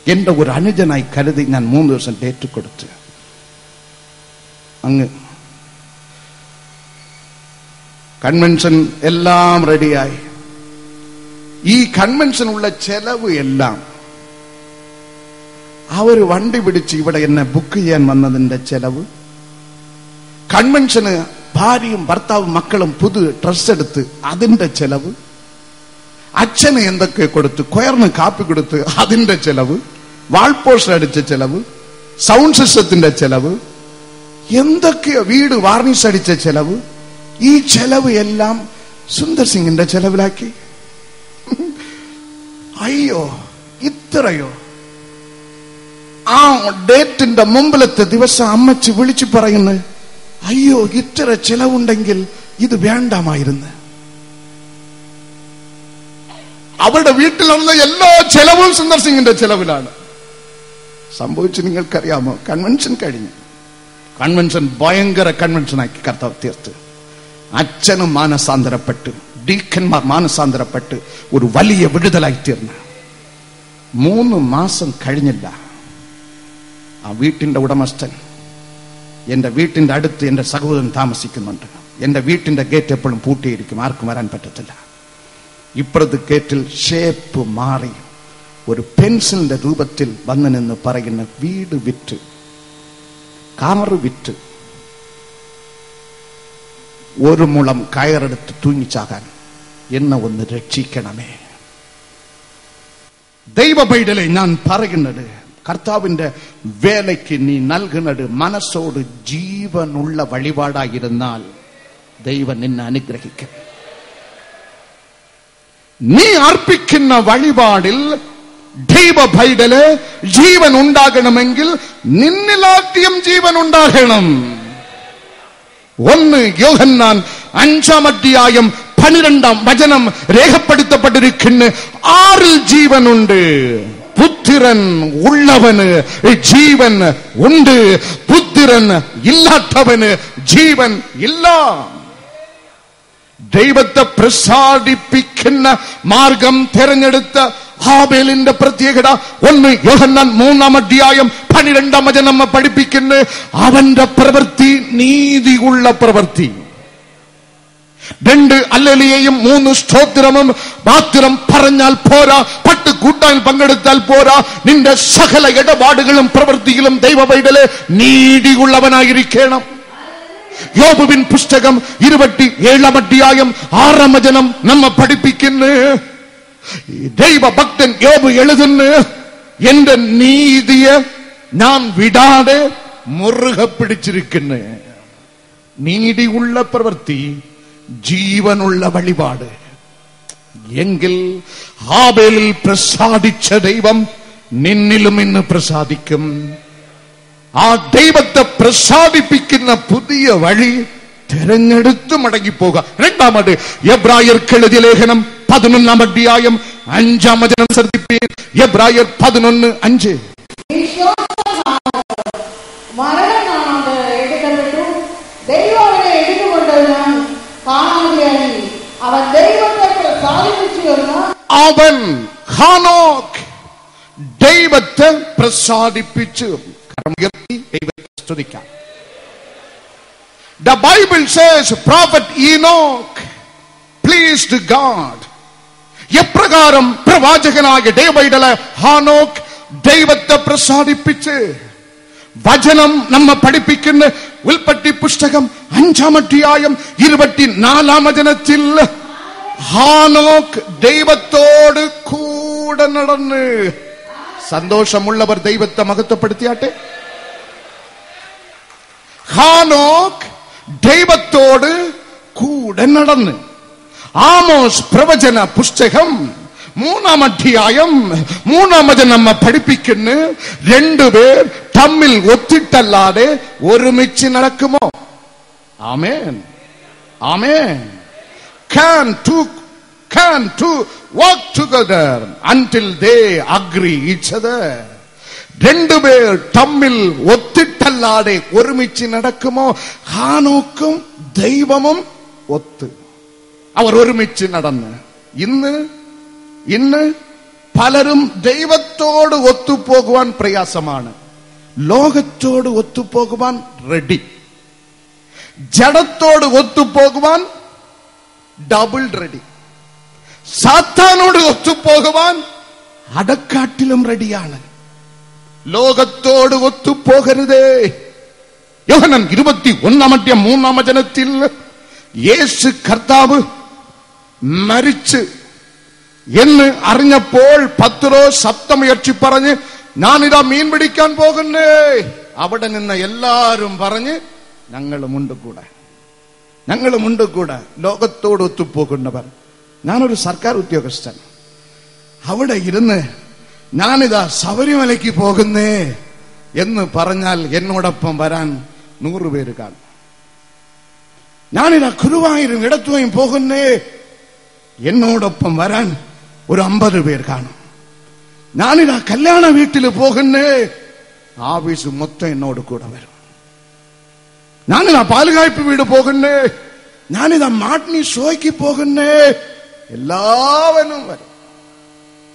എന്റെ ഒരു അനുജനായി കരുതി ഞാൻ 3 ദിവസം ഡേറ്റ് കൊടുത്ത് അങ്ങ് കൺവെൻഷൻ എല്ലാം റെഡിയായി. ഈ കൺവെൻഷനുള്ള ചെലവ് എല്ലാം അവർ വണ്ടി പിടിച്ച് ഇവിടെ എന്നെ ബുക്ക് ചെയ്യാൻ വന്നതിന്റെ ചെലവ്, കൺവെൻഷന് ഭാര്യയും ഭർത്താവും മക്കളും പുതു ഡ്രസ് എടുത്ത് അതിന്റെ ചെലവ്, അച്ഛന് എന്തൊക്കെ കൊടുത്ത്, കൊയറിന് കാപ്പി കൊടുത്ത് അതിന്റെ ചെലവ്, വാൾപോസ്റ്റർ അടിച്ച ചെലവ്, സൗണ്ട് സിസ്റ്റത്തിന്റെ ചെലവ്, എന്തൊക്കെയോ വീട് വാർണിഷ് അടിച്ച ചെലവ്. ഈ ചെലവ് എല്ലാം സുന്ദർ സിംഗിന്റെ ചെലവിലാക്കി. അയ്യോ, ഇത്രയോ! ആ ഡേറ്റിന്റെ മുമ്പിലത്തെ ദിവസം അമ്മച്ചി വിളിച്ചു പറയുന്നു, അയ്യോ ഇത്ര ചെലവുണ്ടെങ്കിൽ ഇത് വേണ്ടാമായിരുന്നു. അവരുടെ വീട്ടിലുള്ള എല്ലാ ചെലവും സുന്ദർ സിംഗിന്റെ ചെലവിലാണ്. സംഭവിച്ചു നിങ്ങൾക്കറിയാമോ? കൺവെൻഷൻ കഴിഞ്ഞു. കൺവെൻഷൻ ഭയങ്കര കൺവെൻഷനാക്കി കർത്താവ് തീർത്ത്. അച്ഛനും മാനസാന്തരപ്പെട്ട്, ഡീക്കന്മാർ മാനസാന്തരപ്പെട്ട് ഒരു വലിയ വിടുതലായി തീർന്നു. 3 മാസം കഴിഞ്ഞില്ല. ആ വീട്ടിന്റെ ഉടമസ്ഥൻ, എന്റെ വീട്ടിന്റെ അടുത്ത് എന്റെ സഹോദരൻ താമസിക്കുന്നുണ്ട്. എന്റെ വീട്ടിന്റെ ഗേറ്റ് എപ്പോഴും പൂട്ടിയിരിക്കും, ആർക്കും വരാൻ പറ്റത്തില്ല. ഇപ്പുറത്ത് ഗേറ്റിൽ ഷേപ്പ് മാറി ഒരു പെൻസിലിന്റെ രൂപത്തിൽ വന്നു നിന്ന് പറയുന്ന, വീട് വിറ്റ്, കാറ് വിറ്റ്, 1 മുളം കയറെടുത്ത് തൂങ്ങിച്ചാകാൻ എന്നെ ഒന്ന് രക്ഷിക്കണമേ. ദൈവ പൈതലെ, ഞാൻ പറയുന്നത്, കർത്താവിന്റെ വേലയ്ക്ക് നീ നൽകുന്നത് മനസ്സോട് ജീവനുള്ള വഴിപാടായിരുന്നാൽ ദൈവം നിന്നെ അനുഗ്രഹിക്കും. നീ അർപ്പിക്കുന്ന വഴിപാടിൽ ദൈവ പൈതല് ജീവൻ ഉണ്ടാകണമെങ്കിൽ നിന്നിലാദ്യം ജീവൻ ഉണ്ടാകണം. 1 യോഹന്നാൻ 5-ാം അധ്യായം 12-ാം വചനം രേഖപ്പെടുത്തപ്പെട്ടിരിക്കുന്ന 6 ജീവനുണ്ട്. പുത്രൻ ഉള്ളവന് ജീവൻ ഉണ്ട്, പുത്രൻ ഇല്ലാത്തവന് ജീവൻ ഇല്ല. ദൈവത്തെ പ്രസാദിപ്പിക്കുന്ന മാർഗം തിരഞ്ഞെടുത്ത ഹാബേലിന്റെ പ്രത്യേകത 1 യോഹന്നാൻ 3:12 നമ്മെ പഠിപ്പിക്കുന്നു. അവന്റെ പ്രവൃത്തി നീതിയുള്ള പ്രവൃത്തി. 2 ഹല്ലേലൂയയും 3 സ്തോത്രവും മാത്രം പറഞ്ഞാൽ പോരാ, കൂട്ടാൻ പങ്കെടുത്താൽ പോരാ. നിന്റെ സകല ഇടപാടുകളും പ്രവൃത്തികളും ദൈവപൈതലേ നീതിയുള്ളവനായിരിക്കണം. യോബുവിൻ പുസ്തകം 27:6 നമ്മെ പഠിപ്പിക്കുന്നു. ദൈവഭക്തൻ യോബ് എഴുതുന്നു, എന്റെ നീതിയെ ഞാൻ വിടാതെ മുറുകെ പിടിച്ചിരിക്കുന്നു. നീതിയുള്ള പ്രവൃത്തി, ജീവനുള്ള വഴിപാട്. എങ്കിൽ ഹാബേലിൽ പ്രസാദിച്ച ദൈവം നിന്നിലും ഇന്ന് പ്രസാദിക്കും. ആ ദൈവത്തെ പ്രസാദിപ്പിക്കുന്ന പുതിയ വഴി തിരഞ്ഞെടുത്ത് മടങ്ങിപ്പോക. 2 എബ്രായർക്ക് എഴുതിയ ലേഖനം 11:5 ശ്രദ്ധിപ്പീൻ. എബ്രായർ 11:5. മരണം കാണാതെ എടുക്കപ്പെട്ടു, ദൈവം അവനെ എടുത്തുകൊണ്ടെല്ലാം കാണാതെയായി. അവൻ ദൈവത്തെ പ്രസാദിപ്പിച്ചു എന്ന് അവൻ ഹാനോക്ക് ദൈവത്തെ പ്രസാദിപ്പിച്ചു. ദൈവത്തെ സ്തുതിക്കാം. The Bible says prophet Enoch pleased God. എപ്രകാരം പ്രവാചകനായ ദൈവപൈതലെ ഹാനോക്ക് ദൈവത്തെ പ്രസാദിപ്പിച്ച്. വചനം നമ്മെ പഠിപ്പിക്കുന്ന ഉൽപ്പത്തി പുസ്തകം 5:24 ഹാനോക്ക് ദൈവത്തോട് കൂടെ നടന്ന്. സന്തോഷമുള്ളവർ ദൈവത്തെ മഹത്വപ്പെടുത്തിയാട്ടെ. ഹാനോക്ക് ദൈവത്തോട് കൂടെ നടന്ന്. ആമോസ് പ്രവചന പുസ്തകം 3:3 നമ്മെ പഠിപ്പിക്കുന്നു, 2 പേർ തമ്മിൽ ഒത്തിട്ടല്ലാതെ ഒരുമിച്ച് നടക്കുമോ? ആമേൻ, ആമേൻ. Can two walk together until they agree each other? 2 പേർ തമ്മിൽ ഒത്തിട്ടല്ലാതെ ഒരുമിച്ച് നടക്കുമോ? ഹാനോക്കും ദൈവവും ഒത്ത് അവർ ഒരുമിച്ച് നടന്ന്. ഇന്ന് പലരും ദൈവത്തോട് ഒത്തുപോകുവാൻ പ്രയാസമാണ്. ലോകത്തോട് ഒത്തുപോകുവാൻ റെഡി, ജഡത്തോട് ഒത്തുപോകുവാൻ ഡബിൾ റെഡി, സാത്താനോട് ഒത്തുപോകുവാൻ അടക്കാട്ടിലും റെഡിയാണ്. ലോകത്തോട് ഒത്തുപോകരുതേ. യോഹന്നാൻ 21:3 യേശു കർത്താവ് മരിച്ച് എന്ന് അറിഞ്ഞപ്പോൾ പത്രോസ് ശബ്ദമുയർത്തി പറഞ്ഞ്, ഞാനിതാ മീൻ പിടിക്കാൻ പോകുന്നേ. അവിടെ നിന്ന് എല്ലാരും പറഞ്ഞ്, ഞങ്ങളുമുണ്ട് കൂടെ. ലോകത്തോട് ഒത്തുപോകുന്നവർ. ഞാനൊരു സർക്കാർ ഉദ്യോഗസ്ഥൻ. അവിടെ ഇരുന്ന് ഞാനിതാ ശബരിമലയ്ക്ക് പോകുന്നേ എന്ന് പറഞ്ഞാൽ എന്നോടൊപ്പം വരാൻ 100 പേര് കാണും. ഞാനിതാ ഗുരുവായൂരും ഇടത്തുവയും പോകുന്നേ, എന്നോടൊപ്പം വരാൻ ഒരു 50 പേർ കാണും. ഞാനിതാ കല്യാണ വീട്ടിൽ പോകുന്നേ, ആഫീസ് മൊത്തം എന്നോട് കൂടെ വരും. ഞാനിതാ പാലുകായ്പ വീട് പോകുന്നേ, ഞാനിതാ മാട്നി ഷോയ്ക്ക് പോകുന്നേ, എല്ലാവരും വരും.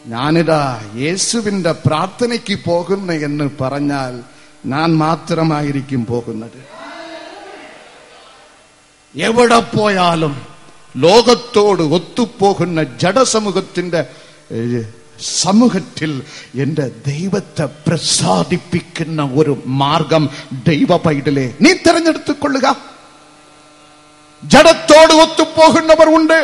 ഞാനിതാ യേശുവിന്റെ പ്രാർത്ഥനയ്ക്ക് പോകുന്നു എന്ന് പറഞ്ഞാൽ ഞാൻ മാത്രമായിരിക്കും പോകുന്നത്. എവിടെ പോയാലും ലോകത്തോട് ഒത്തുപോകുന്ന ജഡസമൂഹത്തിന്റെ സമൂഹത്തിൽ എന്റെ ദൈവത്തെ പ്രസാദിപ്പിക്കുന്ന ഒരു മാർഗം ദൈവ പൈതലേ നീ തിരഞ്ഞെടുത്തുകൊള്ളുക. ജഡത്തോട് ഒത്തുപോകുന്നവർ ഉണ്ട്.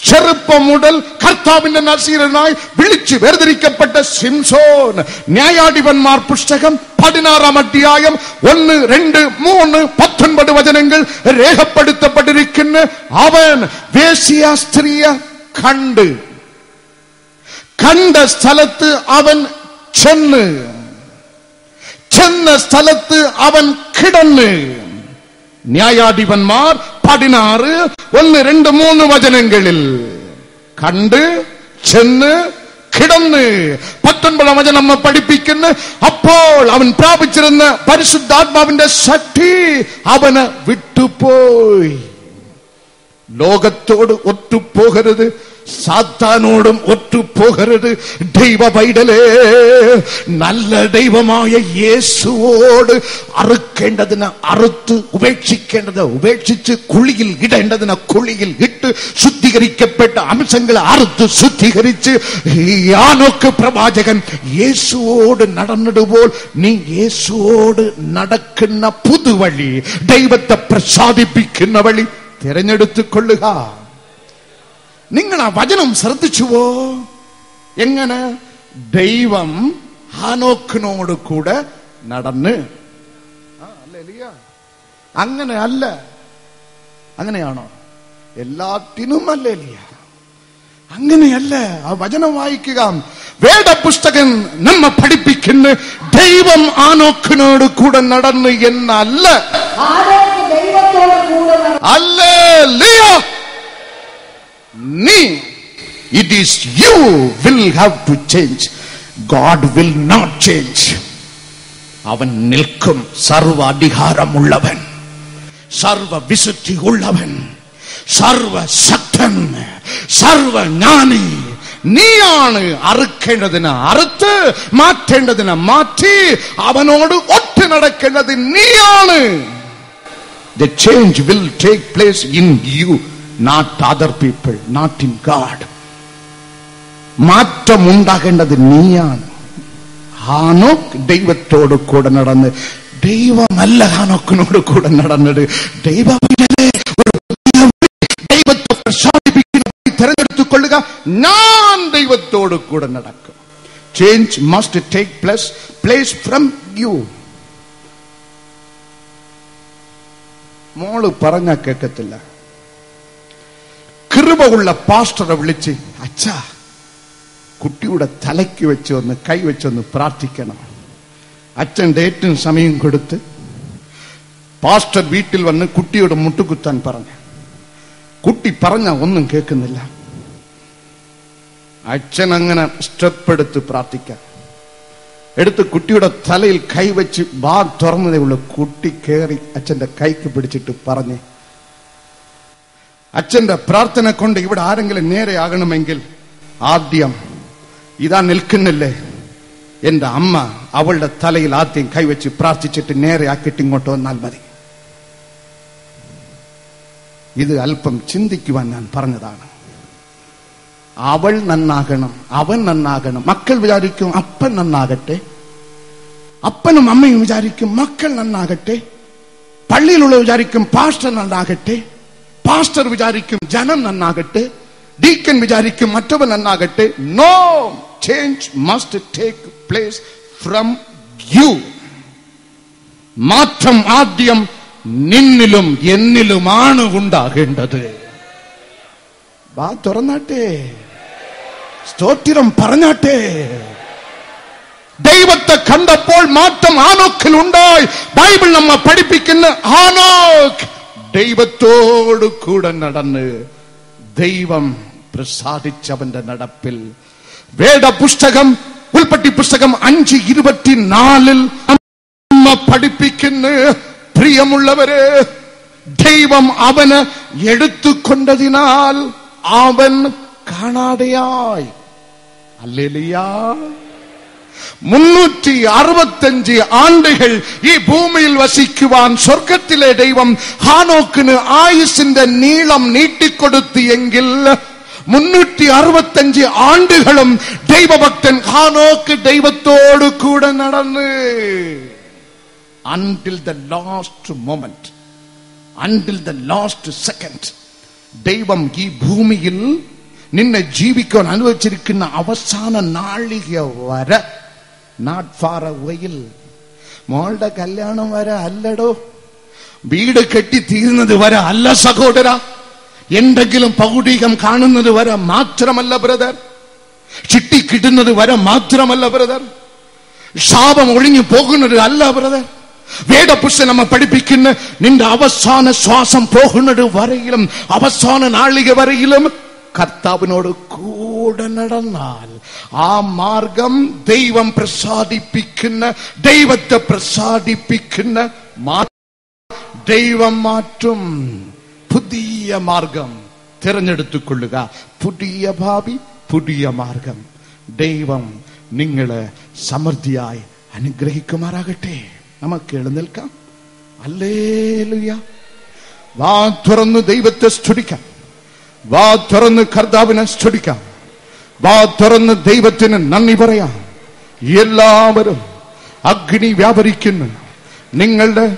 ചെറുപ്പം മുതൽ കർത്താവിന്റെ നസീരനായി വിളിച്ച് വേർതിരിക്കപ്പെട്ട ശിംശോൻ, ന്യായാധിപന്മാർ പുസ്തകം 16 1, 2, 3, 19 രേഖപ്പെടുത്തപ്പെട്ടിരിക്കുന്ന അവൻ വേശ്യ സ്ത്രീയെ കണ്ട സ്ഥലത്ത് അവൻ ചെന്ന സ്ഥലത്ത് അവൻ കിടന്ന്. ന്യായാധിപന്മാർ 16 1, 2, 3 കണ്ട് ചെന്ന് കിടന്ന്. 19 നമ്മെ പഠിപ്പിക്കുന്നു, അപ്പോൾ അവൻ പ്രാപിച്ചിരുന്ന പരിശുദ്ധാത്മാവിന്റെ ശക്തി അവന് വിട്ടുപോയി. ലോകത്തോട് ഒറ്റുപോകരുത്, സാത്താനോടും ഒറ്റുപോകരുത്. ദൈവ പൈതലേ, നല്ല ദൈവമായ യേശുവോട് അറുക്കേണ്ടതിന് അറുത്ത്, ഉപേക്ഷിക്കേണ്ടത് ഉപേക്ഷിച്ച്, കുഴിയിൽ ഇടേണ്ടതിന് കുഴിയിൽ ഇട്ട്, ശുദ്ധീകരിക്കപ്പെട്ട അംശങ്ങളെ അറുത്ത് ശുദ്ധീകരിച്ച്, ഹാനോക്ക് പ്രവാചകൻ യേശുവോട് നടന്നിടുമ്പോൾ നീ യേശുവോട് നടക്കുന്ന പുതുവഴി, ദൈവത്തെ പ്രസാദിപ്പിക്കുന്ന വഴി തിരഞ്ഞെടുത്തുകൊള്ളുക. നിങ്ങൾ ആ വചനം ശ്രദ്ധിച്ചുവോ? എങ്ങനെ ദൈവം ഹാനോക്കിനോട് കൂടെ നടന്ന്? അങ്ങനെ അല്ല. അങ്ങനെയാണോ? എല്ലാത്തിനും അല്ലേലിയ, അങ്ങനെയല്ല. ആ വചനം വായിക്കുക. വേദപുസ്തകം നമ്മെ പഠിപ്പിക്കുന്ന ദൈവം ഹാനോക്കിനോട് കൂടെ നടന്ന് എന്നല്ല. Hallelujah. It is you will have to change. God will not change. അവൻ നിൽക്കും. സർവ അധികാരമുള്ളവൻ, സർവ വിശുദ്ധി ഉള്ളവൻ, സർവശക്തൻ, സർവജ്ഞാനി. നീയാണ് അറുക്കേണ്ടതിന് അറുത്ത്, മാറ്റേണ്ടതിന് മാറ്റി, അവനോട് ഒറ്റ നടക്കേണ്ടത് നീയാണ്. The change will take place in you, not other people, not in God. മാറ്റം ഉണ്ടാകേണ്ടത് നീയാണ്. ഹാനോക്ക് ദൈവത്തോട് കൂടെ നടന്ന്, ദൈവമല്ല ഹാനോക്കിനോട് കൂടെ നടന്നത്. ദൈവത്തെ പ്രസാദിപ്പിക്കുന്ന തിരഞ്ഞെടുത്തുകൊള്ളുക. ഞാൻ ദൈവത്തോട് കൂടെ നടക്കും. Change must take place from you. മോള് പറഞ്ഞ കേൾക്കത്തില്ല. കൃപ ഉള്ള പാസ്റ്ററെ വിളിച്ച്, അച്ഛാ കുട്ടിയുടെ തലയ്ക്ക് വെച്ച് ഒന്ന് കൈവച്ചൊന്ന് പ്രാർത്ഥിക്കണം. അച്ഛൻ ഡേറ്റും സമയം കൊടുത്ത് പാസ്റ്റർ വീട്ടിൽ വന്ന് കുട്ടിയോട് മുട്ടുകുത്താൻ പറഞ്ഞു. കുട്ടി പറഞ്ഞ ഒന്നും കേൾക്കുന്നില്ല. അച്ഛൻ അങ്ങനെ സ്റ്റെപ്പ് എടുത്ത് പ്രാർത്ഥിക്കാൻ എടുത്ത് കുട്ടിയുടെ തലയിൽ കൈവച്ച് ബാ തുറന്നതേ ഉള്ളൂ. കുട്ടി കയറി അച്ഛന്റെ കൈക്ക് പിടിച്ചിട്ട് പറഞ്ഞ്, അച്ഛന്റെ പ്രാർത്ഥന കൊണ്ട് ഇവിടെ ആരെങ്കിലും നേരെ ആകണമെങ്കിൽ ആദ്യം ഇതാ നിൽക്കുന്നില്ലേ എന്റെ അമ്മ, അവളുടെ തലയിൽ ആദ്യം കൈവച്ച് പ്രാർത്ഥിച്ചിട്ട് നേരെ ആക്കിയിട്ട് ഇങ്ങോട്ട് വന്നാൽ മതി. ഇത് അല്പം ചിന്തിക്കുവാൻ ഞാൻ പറഞ്ഞതാണ്. അവൾ നന്നാകണം, അവൻ നന്നാകണം. മക്കൾ വിചാരിക്കും അപ്പൻ നന്നാകട്ടെ, അപ്പനും അമ്മയും വിചാരിക്കും മക്കൾ നന്നാകട്ടെ, പള്ളിയിലുള്ള വിചാരിക്കും പാസ്റ്റർ നന്നാകട്ടെ, പാസ്റ്റർ വിചാരിക്കും ജനം നന്നാകട്ടെ, ഡീക്കൻ വിചാരിക്കും മറ്റവൻ നന്നാകട്ടെ. No, change must take place from you. മാറ്റം ആദ്യം നിന്നിലും എന്നിലുമാണ് ഉണ്ടാകേണ്ടത്. വാ തുറന്നാട്ടെ, സ്തോത്രം പറഞ്ഞാട്ടെ. ദൈവത്തെ കണ്ടപ്പോൾ മാറ്റം ഹാനോക്കിൽ ഉണ്ടായി. ബൈബിൾ നമ്മെ പഠിപ്പിക്കുന്ന ഹാനോക്ക് ദൈവത്തോട് കൂടെ നടന്ന് ദൈവം പ്രസാദിച്ചവന്റെ നടപ്പിൽ. വേദപുസ്തകം ഉൽപ്പത്തി പുസ്തകം 5:24 നമ്മ പഠിപ്പിക്കുന്ന, പ്രിയമുള്ളവരെ, ദൈവം അവന് എടുത്തുകൊണ്ടതിനാൽ അവൻ കാണാതെയായി. ഹല്ലേലൂയ. 365 ആണ്ടുകൾ ഈ ഭൂമിയിൽ വസിക്കുവാൻ സ്വർഗത്തിലെ ദൈവം ഹാനോക്കിന് ആയുസിന്റെ നീളം നീട്ടിക്കൊടുത്തു എങ്കിൽ 365 ആണ്ടുകളും ദൈവഭക്തൻ ഹാനോക്ക് ദൈവത്തോട് കൂടെ നടന്ന്, until the last moment, until the last second. ദൈവം ഈ ഭൂമിയിൽ നിന്നെ ജീവിക്കാൻ അനുവദിച്ചിരിക്കുന്ന അവസാന നാഴിക വരെ, not far away. മോളുടെ കല്യാണം വരെ അല്ലടോ, വീട് കെട്ടി തീരുന്നത് വരെ അല്ല സഹോദര, എന്തെങ്കിലും പൗടികം കാണുന്നത് വരെ മാത്രമല്ല ബ്രദർ, ചിട്ടി കിട്ടുന്നത് വരെ മാത്രമല്ല ബ്രദർ, ശാപം ഒഴിഞ്ഞു പോകുന്നത് അല്ല ബ്രദർ. വേദപുസ്തകം നമ്മെ പഠിപ്പിക്കുന്ന, നിന്റെ അവസാന ശ്വാസം പോകുന്നത് വരെയിലും, അവസാന നാളിക വരെയിലും കർത്താവിനോട് കൂടെ നടന്നാൽ ആ മാർഗം ദൈവം പ്രസാദിപ്പിക്കുന്ന, ദൈവത്തെ പ്രസാദിപ്പിക്കുന്ന ദൈവം മാറ്റും പുതിയ മാർഗം. തിരഞ്ഞെടുത്തുകൊള്ളുക. പുതിയ ഭാവി, പുതിയ മാർഗം. ദൈവം നിങ്ങളെ സമൃദ്ധിയായി അനുഗ്രഹിക്കുമാറാകട്ടെ. നമുക്ക് എഴുന്നേൽക്കാം. ഹല്ലേലൂയ. വാ തുറന്ന് ദൈവത്തെ സ്തുതിക്കാം. വാ തുറന്ന് കർത്താവിനെ സ്തുതിക്കാം. വാ തുറന്ന് ദൈവത്തിന് നന്ദി പറയാം. എല്ലാവരും അഗ്നി വ്യാപരിക്കുന്നു. നിങ്ങളുടെ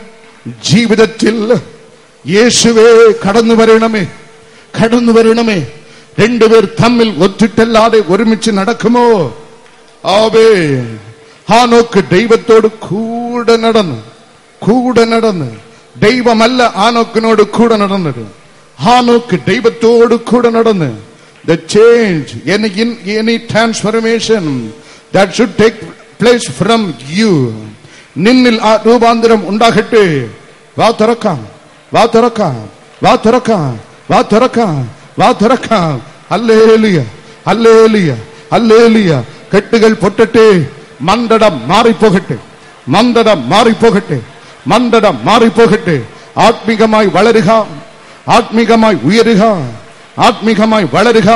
ജീവിതത്തിൽ യേശുവേ കടന്നു വരണമേ, കടന്നു വരണമേ. രണ്ടുപേർ തമ്മിൽ ഒത്തിട്ടല്ലാതെ ഒരുമിച്ച് നടക്കുമോ? ആവേ. ഹാനോക്ക് ദൈവത്തോട് കൂടെ നടന്ന് ദൈവമല്ല ഹാനോക്കിനോട് കൂടെ നടന്നത്. ഹാനോക്ക് ദൈവത്തോട് കൂടെ നടന്ന്. The change, any transformation that should take place from you, നിന്നിൽ ആ രൂപാന്തരം ഉണ്ടാകട്ടെ. വാ തുറക്കാം, വാ തുറക്കാം, വാ തുറക്കാം, വാ തുറക്കാം, വാ തുറക്കാം. Hallelujah, hallelujah, hallelujah. കെട്ടുകൾ പൊട്ടട്ടെ. മന്ദടം മാറിപ്പോകട്ടെ, മന്ദടം മാറിപ്പോകട്ടെ, മന്ദടം മാറിപ്പോകട്ടെ. ആത്മീകമായി വളരുക, ആത്മീകമായി ഉയരുക, ആത്മീകമായി വളരുക,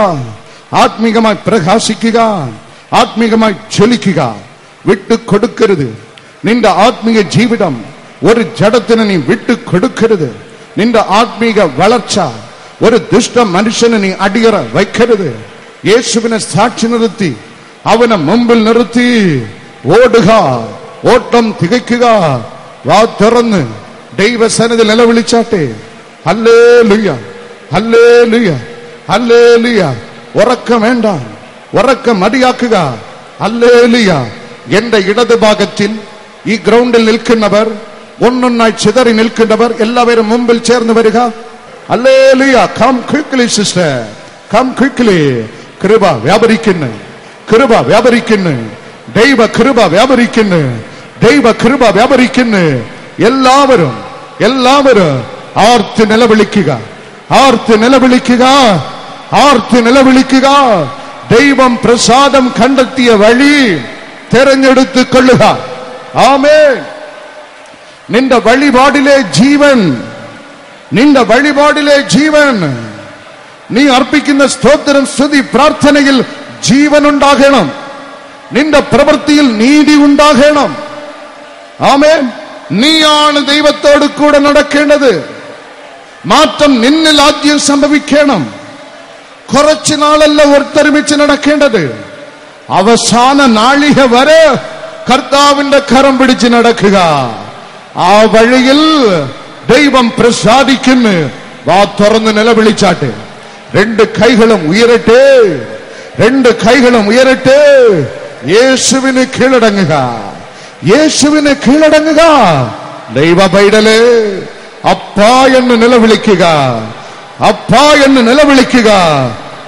ആത്മീകമായി പ്രകാശിക്കുക, ആത്മീകമായി ജ്വലിക്കുക. വിട്ടുകൊടുക്കരുത് നിന്റെ ആത്മീയ ജീവിതം. ഒരു ജഡത്തിന് നീ വിട്ടുകൊടുക്കരുത്. നിന്റെ ആത്മീക വളർച്ച ഒരു ദുഷ്ട മനുഷ്യന് നീ അടിയറ വയ്ക്കരുത്. യേശുവിനെ സാക്ഷി നിർത്തി, അവനെ മുമ്പിൽ നിർത്തി ഓടുക, ഓട്ടം തികയ്ക്കുക. വാ തുറന്ന് ദൈവസന്നിധി നിലവിളിച്ചാട്ടെ. Hallelujah, hallelujah, hallelujah. ഉറക്കം വേണ്ട, ഉറക്കം മതിയാക്കുക. ഹല്ലേലൂയ. എന്റെ ഇടതുഭാഗത്തിൽ ഈ ഗ്രൗണ്ടിൽ നിൽക്കുന്നവർ, ഒന്നൊന്നായി ചിതറി നിൽക്കുന്നവർ എല്ലാവരും മുമ്പിൽ ചേർന്ന് വരിക. Hallelujah. Come quickly sister, come quickly. കൃപ വ്യാപരിക്കുന്നു, കൃപ വ്യാപരിക്കുന്നു, ദൈവ കൃപ വ്യാപരിക്കുന്നു, ദൈവ കൃപ വ്യാപരിക്കുന്നു. എല്ലാവരും എല്ലാവരും ആർത്ത് നിലവിളിക്കുക, ആർത്ത് നിലവിളിക്കുക, ആർത്ത് നിലവിളിക്കുക. ദൈവം പ്രസാദം കണ്ടെത്തിയ വഴി തെരഞ്ഞെടുത്തു കൊള്ളുക. ആമേൻ. നിന്റെ വഴിപാടിലെ ജീവൻ, നിന്റെ വഴിപാടിലെ ജീവൻ, നീ അർപ്പിക്കുന്ന സ്തോത്രം, സ്തുതി, പ്രാർത്ഥനയിൽ ജീവൻ ഉണ്ടാകണം. നിന്റെ പ്രവൃത്തിയിൽ നീതി ഉണ്ടാകണം. ആമേൻ. നീയാണ് ദൈവത്തോട് കൂടെ നടക്കേണ്ടത്. മാറ്റം നിന്നിൽ ആദ്യം സംഭവിക്കണം. കുറച്ചു നാളല്ല ഒത്തൊരുമിച്ച് നടക്കേണ്ടത്. അവസാന നാഴിക വരെ കർത്താവിന്റെ കരം പിടിച്ച് നടക്കുക. ആ വഴിയിൽ ദൈവം പ്രസാദിക്കുന്നു. വാ തുറന്ന് നിലവിളിച്ചാട്ടെ. രണ്ട് കൈകളും ഉയരട്ടെ, രണ്ട് കൈകളും ഉയരട്ടെ. യേശുവിന് കീഴടങ്ങുക, യേശുവിന് കീഴടങ്ങുക. ദൈവ പൈതലേ, അപ്പാ എന്ന് നിലവിളിക്കുക, അപ്പാ എന്ന് നിലവിളിക്കുക.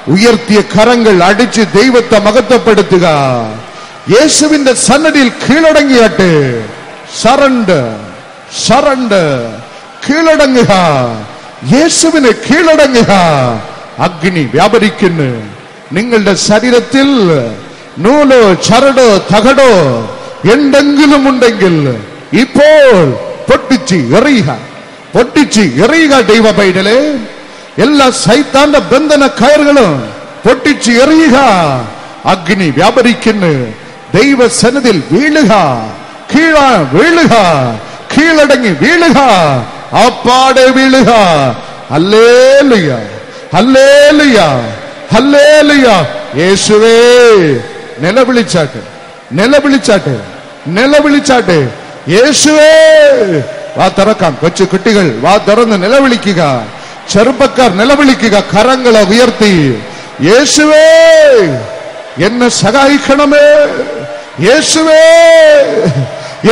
ഉയർത്തിയ കരങ്ങൾ അടിച്ച് ദൈവത്തെ മഹത്വപ്പെടുത്തുക. യേശുവിന്റെ സന്നദ്ധിയിൽ കീഴടങ്ങിയാട്ടെ. Surrender, surrender. കീഴടങ്ങുക, യേശുവിന് കീഴടങ്ങുക. അഗ്നി വ്യാപരിക്കുന്നു. നിങ്ങളുടെ ശരീരത്തിൽ നൂലോ ചരടോ തകടോ എന്തെങ്കിലും ഉണ്ടെങ്കിൽ ഇപ്പോൾ പൊട്ടിച്ച് എറിയുക, പൊട്ടിച്ച് എറിയുക. ദൈവ പൈതലേ, എല്ലാ സൈത്താന്റെ ബന്ധന കയറുകളും പൊട്ടിച്ച് എറിയുക. അഗ്നി വ്യാപരിക്കുന്നു. ദൈവ സന്നിധിയിൽ വീഴുക, വീഴുക, കീഴടങ്ങി വീഴുക, അപ്പാടെ വീഴുക. Hallelujah, hallelujah, hallelujah. യേശുവേ, നിലവിളിച്ചാട്ടെ, നിലവിളിച്ചാട്ടെ, നിലവിളിച്ചാട്ടെ. യേശുവേ. വാ തുറക്കാം. കൊച്ചു കുട്ടികൾ വാ തുറന്ന് നിലവിളിക്കുക. ചെറുപ്പക്കാർ നിലവിളിക്കുക. കരങ്ങളെ ഉയർത്തി, യേശുവേ എന്നെ സഹായിക്കണമേ, യേശുവേ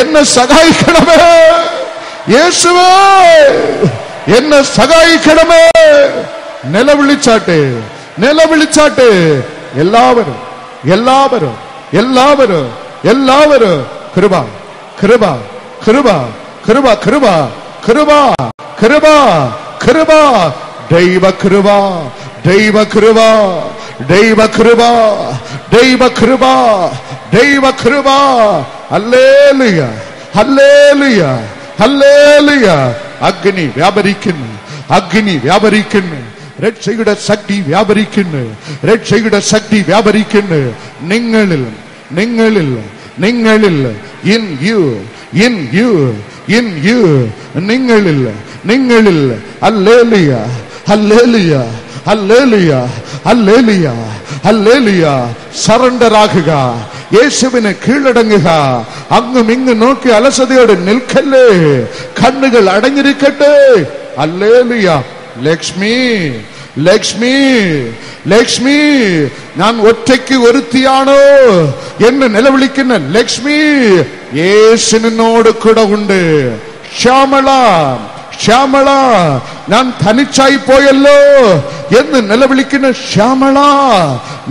എന്നെ സഹായിക്കണമേ, യേശുവേ എന്നെ സഹായിക്കണമേ. നിലവിളിച്ചാട്ടെ, നിലവിളിച്ചാട്ടെ. എല്ലാവരും എല്ലാവരും എല്ലാവരും എല്ലാവരും കൃപ, കൃപ, കൃപ, കൃപ, കൃപ, കൃപ, കൃപ, കൃപ. ദൈവ കൃപ, ദൈവ കൃപ, ദൈവ കൃപ, ദൈവ കൃപ, ദൈവ കൃപ. Hallelujah, hallelujah, hallelujah. അഗ്നി വ്യാപരിക്കുന്നു, അഗ്നി വ്യാപരിക്കുന്നു. രക്ഷയുടെ ശക്തി വ്യാപരിക്കുന്നു. രക്ഷയുടെ ശക്തി വ്യാപരിക്കുന്നു. നിങ്ങളിൽ നിങ്ങളിൽ നിങ്ങളിൽ in you in you in you നിങ്ങളിൽ നിങ്ങളിൽ. Hallelujah hallelujah hallelujah hallelujah hallelujah. Surrender ആകുക, യേശുവിന് കീഴടങ്ങുക. അങ്ങും ഇങ്ങും നോക്കി അലസതയോടെ നിൽക്കല്ലേ. കണ്ണുകൾ അടഞ്ഞിരിക്കട്ടെ. ഹല്ലേലൂയ. ലക്ഷ്മി ലക്ഷ്മി ലക്ഷ്മി, ഞാൻ ഒറ്റയ്ക്ക് ഒരുത്തിയാണോ എന്ന് നിലവിളിക്കുന്ന ലക്ഷ്മി, യേശു നിന്നോട് കൂടെ ഉണ്ട്. ശ്യാമള ശ്യാമള, ഞാൻ തനിച്ചായി പോയല്ലോ എന്ന് നിലവിളിക്കുന്ന ശ്യാമള,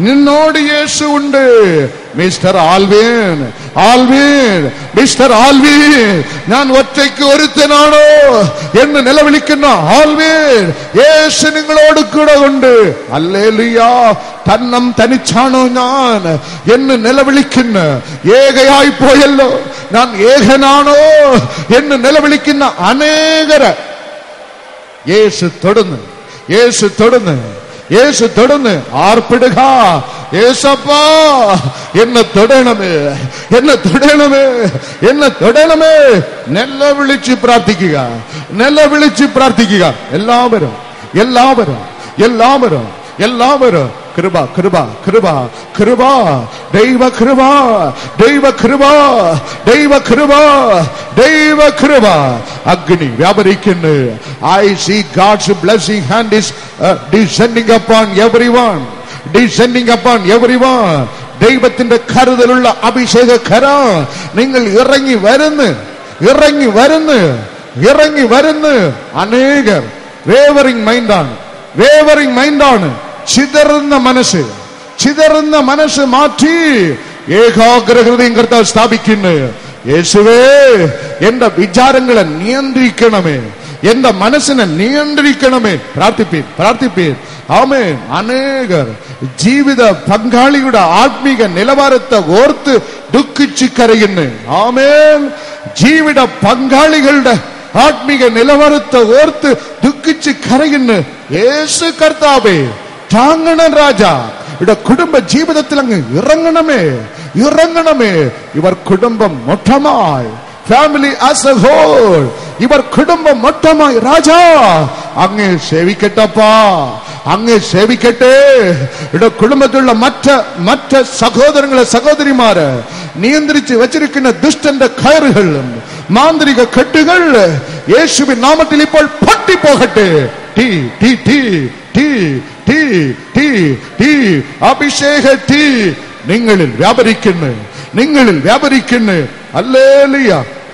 നിന്നോട് യേശു ഉണ്ട്. Mister Alvin Alvin mister Alvin, ഞാൻ ഒറ്റയ്ക്ക് ഒരുത്തനാണോ എന്ന് നിലവിളിക്കുന്ന ആൽവിൻ, യേശു നിങ്ങളോട് കൂടെ ഉണ്ട്. ഹല്ലേലൂയ. തനിച്ചാണോ ഞാൻ എന്ന് നിലവിളിക്കുന്ന, ഏകയായി പോയല്ലോ ഞാൻ ഏകനാണോ എന്ന് നിലവിളിക്കുന്ന അനേകരെ യേശു തൊടുന്നു. യേശു തൊടുന്നു. യേശു തൊടുന്നു. ആർപ്പിടുക, യേശപ്പാ എന്നെ തൊടണമേ, എന്നെ തൊടണമേ, എന്നെ തൊടണമേ. നിലവിളിച്ച് പ്രാർത്ഥിക്കുക, നിലവിളിച്ച് പ്രാർത്ഥിക്കുക. എല്ലാവരും എല്ലാവരും എല്ലാവരും എല്ലാവരും കൃപ കൃപ കൃപ കൃപ, ദൈവ കൃപ ദൈവ കൃപ ദൈവ കൃപ ദൈവ കൃപ. അഗ്നി വ്യാപരിക്കുന്നു. I see God's blessing hand is descending upon everyone, descending upon everyone. ദൈവത്തിന്റെ കരുതലുള്ള അഭിഷേക കരം നിങ്ങൾ ഇറങ്ങി വരുന്നു, ഇറങ്ങി വരുന്നു, ഇറങ്ങി വരുന്നു. അനേകർ വേവറിംഗ് മൈൻഡാണ്, വേവറിംഗ് മൈൻഡാണ്. ചിതറുന്ന മനസ്സ്, ചിതറുന്ന മനസ്സ് മാറ്റി ഏകാഗ്ര ഹൃദയം കർത്താവ് സ്ഥാപിക്കുന്നു. യേശുവേ, എന്റെ വിചാരങ്ങളെ നിയന്ത്രിക്കണമേ, എന്റെ മനസ്സിനെ നിയന്ത്രിക്കണമേ. പ്രാർത്ഥിപ്പീൻ പ്രാർത്ഥിപ്പീൻ. ആമേൻ. അനേകർ ജീവിത പങ്കാളിയുടെ ആത്മീക നിലവാരത്തെ ഓർത്ത് ദുഃഖിച്ച് കരയുന്നു. ആമേൻ. ജീവിത പങ്കാളികളുടെ ആത്മീക നിലവാരത്തെ ഓർത്ത് ദുഃഖിച്ച് കരയുന്നു. യേശു കർത്താവേ, താങ്ങണം രാജാ, ഇവിടെ കുടുംബ ജീവിതത്തിൽ അങ്ങ് ഇറങ്ങണമേ, ഇറങ്ങണമേ. ഇവർ കുടുംബം മൊത്തമായി, ഫാമിലി ആസ് എ ഹോൾ, ഇവർ കുടുംബം മൊത്തമായി രാജാ അങ്ങേ സേവിക്കട്ടപ്പാ, അങ്ങേ സേവിക്കട്ടെ. ഇവിടെ കുടുംബത്തിലുള്ള മറ്റ് സഹോദരങ്ങളെ സഹോദരിമാര് നിയന്ത്രിച്ച് വെച്ചിരിക്കുന്ന ദുഷ്ടന്റെ കയറുകൾ, മാന്ത്രിക കെട്ടുകൾ യേശുവിൻ നാമത്തിൽ ഇപ്പോൾ പൊട്ടിപ്പോകട്ടെ. ടീ ടീ ടീ ടീ ടീ ടീ ടീ അഭിഷേക ടീ നിങ്ങളിൽ വ്യാപരിക്കുന്നു, നിങ്ങളിൽ വ്യാപരിക്കുന്നു. ഹല്ലേലൂയ.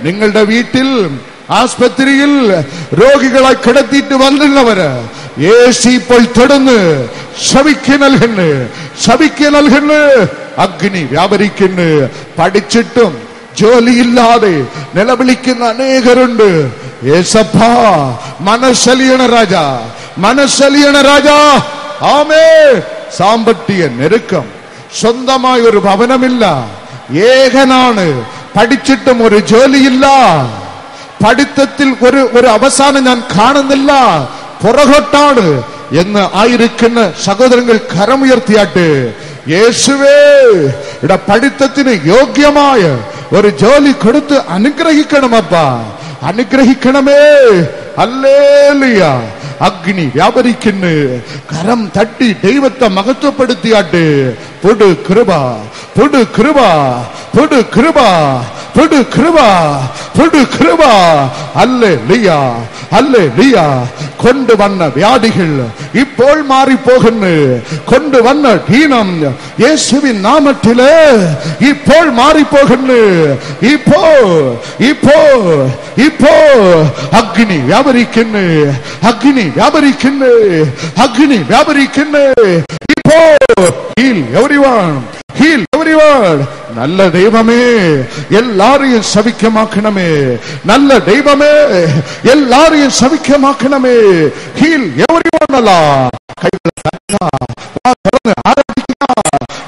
നിങ്ങളുടെ വീട്ടിൽ ആസ്പത്രിയിൽ രോഗികളായി കിടത്തിയിട്ട് വന്നുള്ളവര് യേശു ഇപ്പോൾ തൊടുന്നു. ശവിക്ക് നൽകുന്നു, ശവിക്ക് നൽകുന്നു. അഗ്നി വ്യാപരിക്കുന്നു. പഠിച്ചിട്ടും ജോലിയില്ലാതെ നിലവിളിക്കുന്ന അനേകരുണ്ട്. യേശപ്പാ, മനസ്സലിയണ രാജാ, മനസ്സലിയണ രാജാ. ആമേ. സാമ്പത്തിക ഞെരുക്കം, സ്വന്തമായ ഒരു ഭവനമില്ല, ഏകനാണ്, പഠിച്ചിട്ടും ഒരു ജോലിയില്ല, പഠിത്തത്തിൽ ഒരു അവസാനം ഞാൻ കാണുന്നില്ല, പുറകോട്ടാണ് എന്ന് ആയിരിക്കുന്ന സഹോദരങ്ങൾ കരമുയർത്തിയാട്ട്. യേശുവേ, ഇവിടെ പഠിത്തത്തിന് യോഗ്യമായ ഒരു ജോലി കൊടുത്ത് അനുഗ്രഹിക്കണമപ്പാ, അനുഗ്രഹിക്കണമേ. ഹല്ലേലൂയ. അഗ്നി വ്യാപരിക്കുന്നു. കരം തട്ടി ദൈവത്തെ മഹത്വപ്പെടുത്തിയാട്ട്. പൊടു കൃപ, പൊടു കൃപ, പൊടു കൃപ, പൊടു കൃപ, പൊടു കൃപ. Hallelujah, hallelujah. കൊണ്ടുവന്ന വ്യാധികൾ ഇപ്പോൾ മാറിപ്പോകുന്നു. കൊണ്ടുവന്ന ക്ഷീണം യേശുവിൻ നാമത്തില് ഇപ്പോൾ മാറിപ്പോകുന്നു. ഇപ്പോ ഇപ്പോ ഇപ്പോ അഗ്നി വ്യാപരിക്കുന്നു, അഗ്നി വ്യാപരിക്കുന്നു, അഗ്നി വ്യാപരിക്കുന്നു. ഇപ്പോ heal everyone, heal everyone. நல்ல தெய்வமே, எல்லாரையும் சவிக்கமாக்கணுமே. நல்ல தெய்வமே, எல்லாரையும் சவிக்கமாக்கணுமே. heal everyone. கைகளை ஆராதிக்க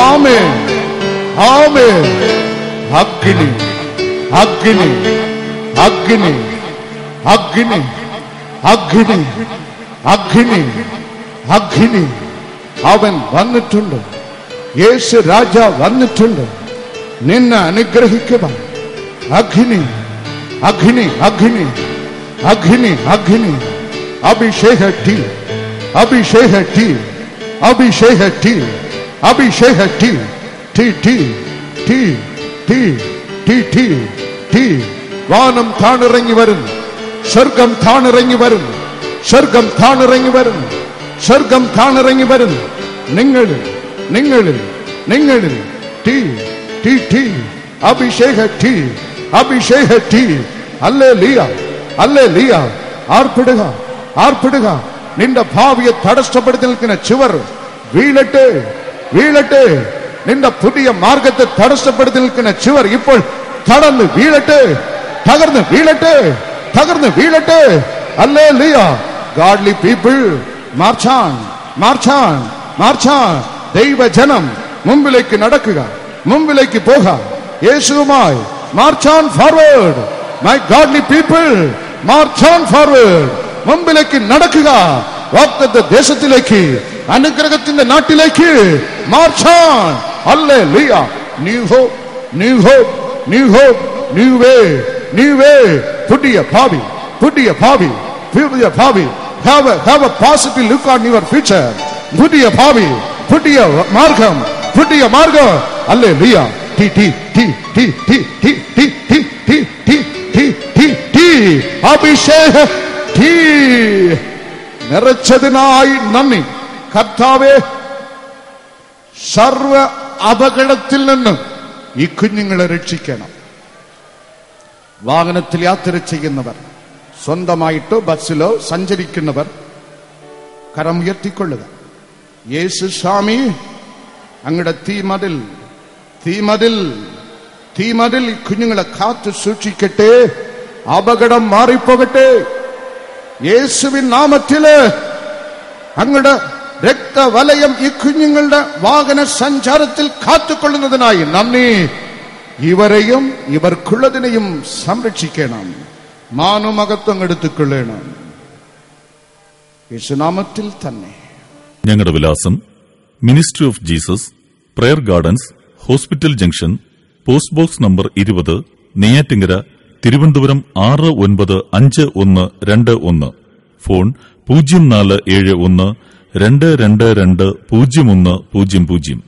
ആമേൻ, ആമേൻ. അഗ്നി, അഗ്നി, അഗ്നി, അഗ്നി, അഗ്നി, അഗ്നി, അഗ്നി. അവൻ വന്നിട്ടുണ്ട്. യേശു രാജ വന്നിട്ടുണ്ട് നിന്നെ അനുഗ്രഹിക്കുവാൻ. അഗ്നി, അഗ്നി, അഗ്നി, അഗ്നി, അഗ്നി. അഭിഷേക തീ, അഭിഷേക തീ, അഭിഷേക തീ, അഭിഷേക തീ, തീ, തീ, തീ, തീ, തീ, തീ, തീ. വാനം താണിറങ്ങി വരുന്നു, സ്വർഗം താണിറങ്ങി വരുന്നു, സ്വർഗം താണിറങ്ങി വരുന്നു, സ്വർഗം താണിറങ്ങി വരുന്നു. നിങ്ങളിൽ, നിങ്ങളിൽ, നിങ്ങളിൽ തീ, തീ, തീ, അഭിഷേക തീ, അഭിഷേക തീ. Hallelujah, hallelujah. ആർപ്പിടുക, ആർപ്പിടുക. നിന്റെ ഭാവിയെ തടസ്സപ്പെടുത്തി നിൽക്കുന്ന ചുവർ വീഴട്ടെ, വീഴട്ടെ. നിന്റെ പുതിയ മാർഗത്തെ തടസ്സപ്പെടുത്തി നിൽക്കുന്ന ചുവർ ഇപ്പോൾ തടർന്ന് വീഴട്ടെ, തകർന്ന് വീഴട്ടെ, തകർന്ന് വീഴട്ടെ. Hallelujah. Godly people march on, march on, march on. ദൈവജനം മുമ്പിലേക്ക് നടക്കുക, മുമ്പിലേക്ക് പോകാം. യേശുവുമായി march on forward. My godly people march on forward. മുമ്പിലേക്ക് നടക്കുക. വാഗ്ദത്ത ദേശത്തിലേക്ക്, അനുഗ്രഹത്തിന്റെ നാട്ടിലേക്ക് march on. Hallelujah. New hope, new hope, new hope, new way, new way. പുതിയ ഭാവി, പുതിയ ഭാവി, പുതിയ ഭാവി. Have a positive look on your future. പുതിയ ഭാവി, പുതിയ മാർഗം, പുതിയ മാർഗം. Hallelujah. T T T T T T T T T T T T T. അഭിഷേക തീ നിറച്ചതിനായി നന്ദി കർത്താവേ. സർവ അപകടത്തിൽ നിന്ന് ഈ കുഞ്ഞുങ്ങളെ രക്ഷിക്കണം. വാഹനത്തിൽ യാത്ര ചെയ്യുന്നവർ, സ്വന്തമായിട്ടോ ബസ്സിലോ സഞ്ചരിക്കുന്നവർ കരം ഉയർത്തിക്കൊള്ളുക. യേശു സ്വാമി, അങ്ങയുടെ തീമതിൽ, തീമതിൽ, തീമതിൽ ഈ കുഞ്ഞുങ്ങളെ കാത്തു സൂക്ഷിക്കട്ടെ. അപകടം മാറിപ്പോകട്ടെ. യേശുവിൻ നാമത്തില് അങ്ങയുടെ രക്തവലയം ഈ കുഞ്ഞുങ്ങളുടെ വാഹന സഞ്ചാരത്തിൽ കാത്തുകൊള്ളുന്നതിനായി നന്ദി. ഇവരെയും ഇവർക്കുള്ളതിനെയും സംരക്ഷിക്കണം. മാനുമകത്വം എടുത്തുകൊള്ളണം. യേശുനാമത്തിൽ തന്നെ. ഞങ്ങളുടെ വിലാസം: ministry of Jesus, prayer gardens, hospital junction, post box number 20, Neyyattinkara, Thiruvananthapuram 695121. Phone 0471 222 0100.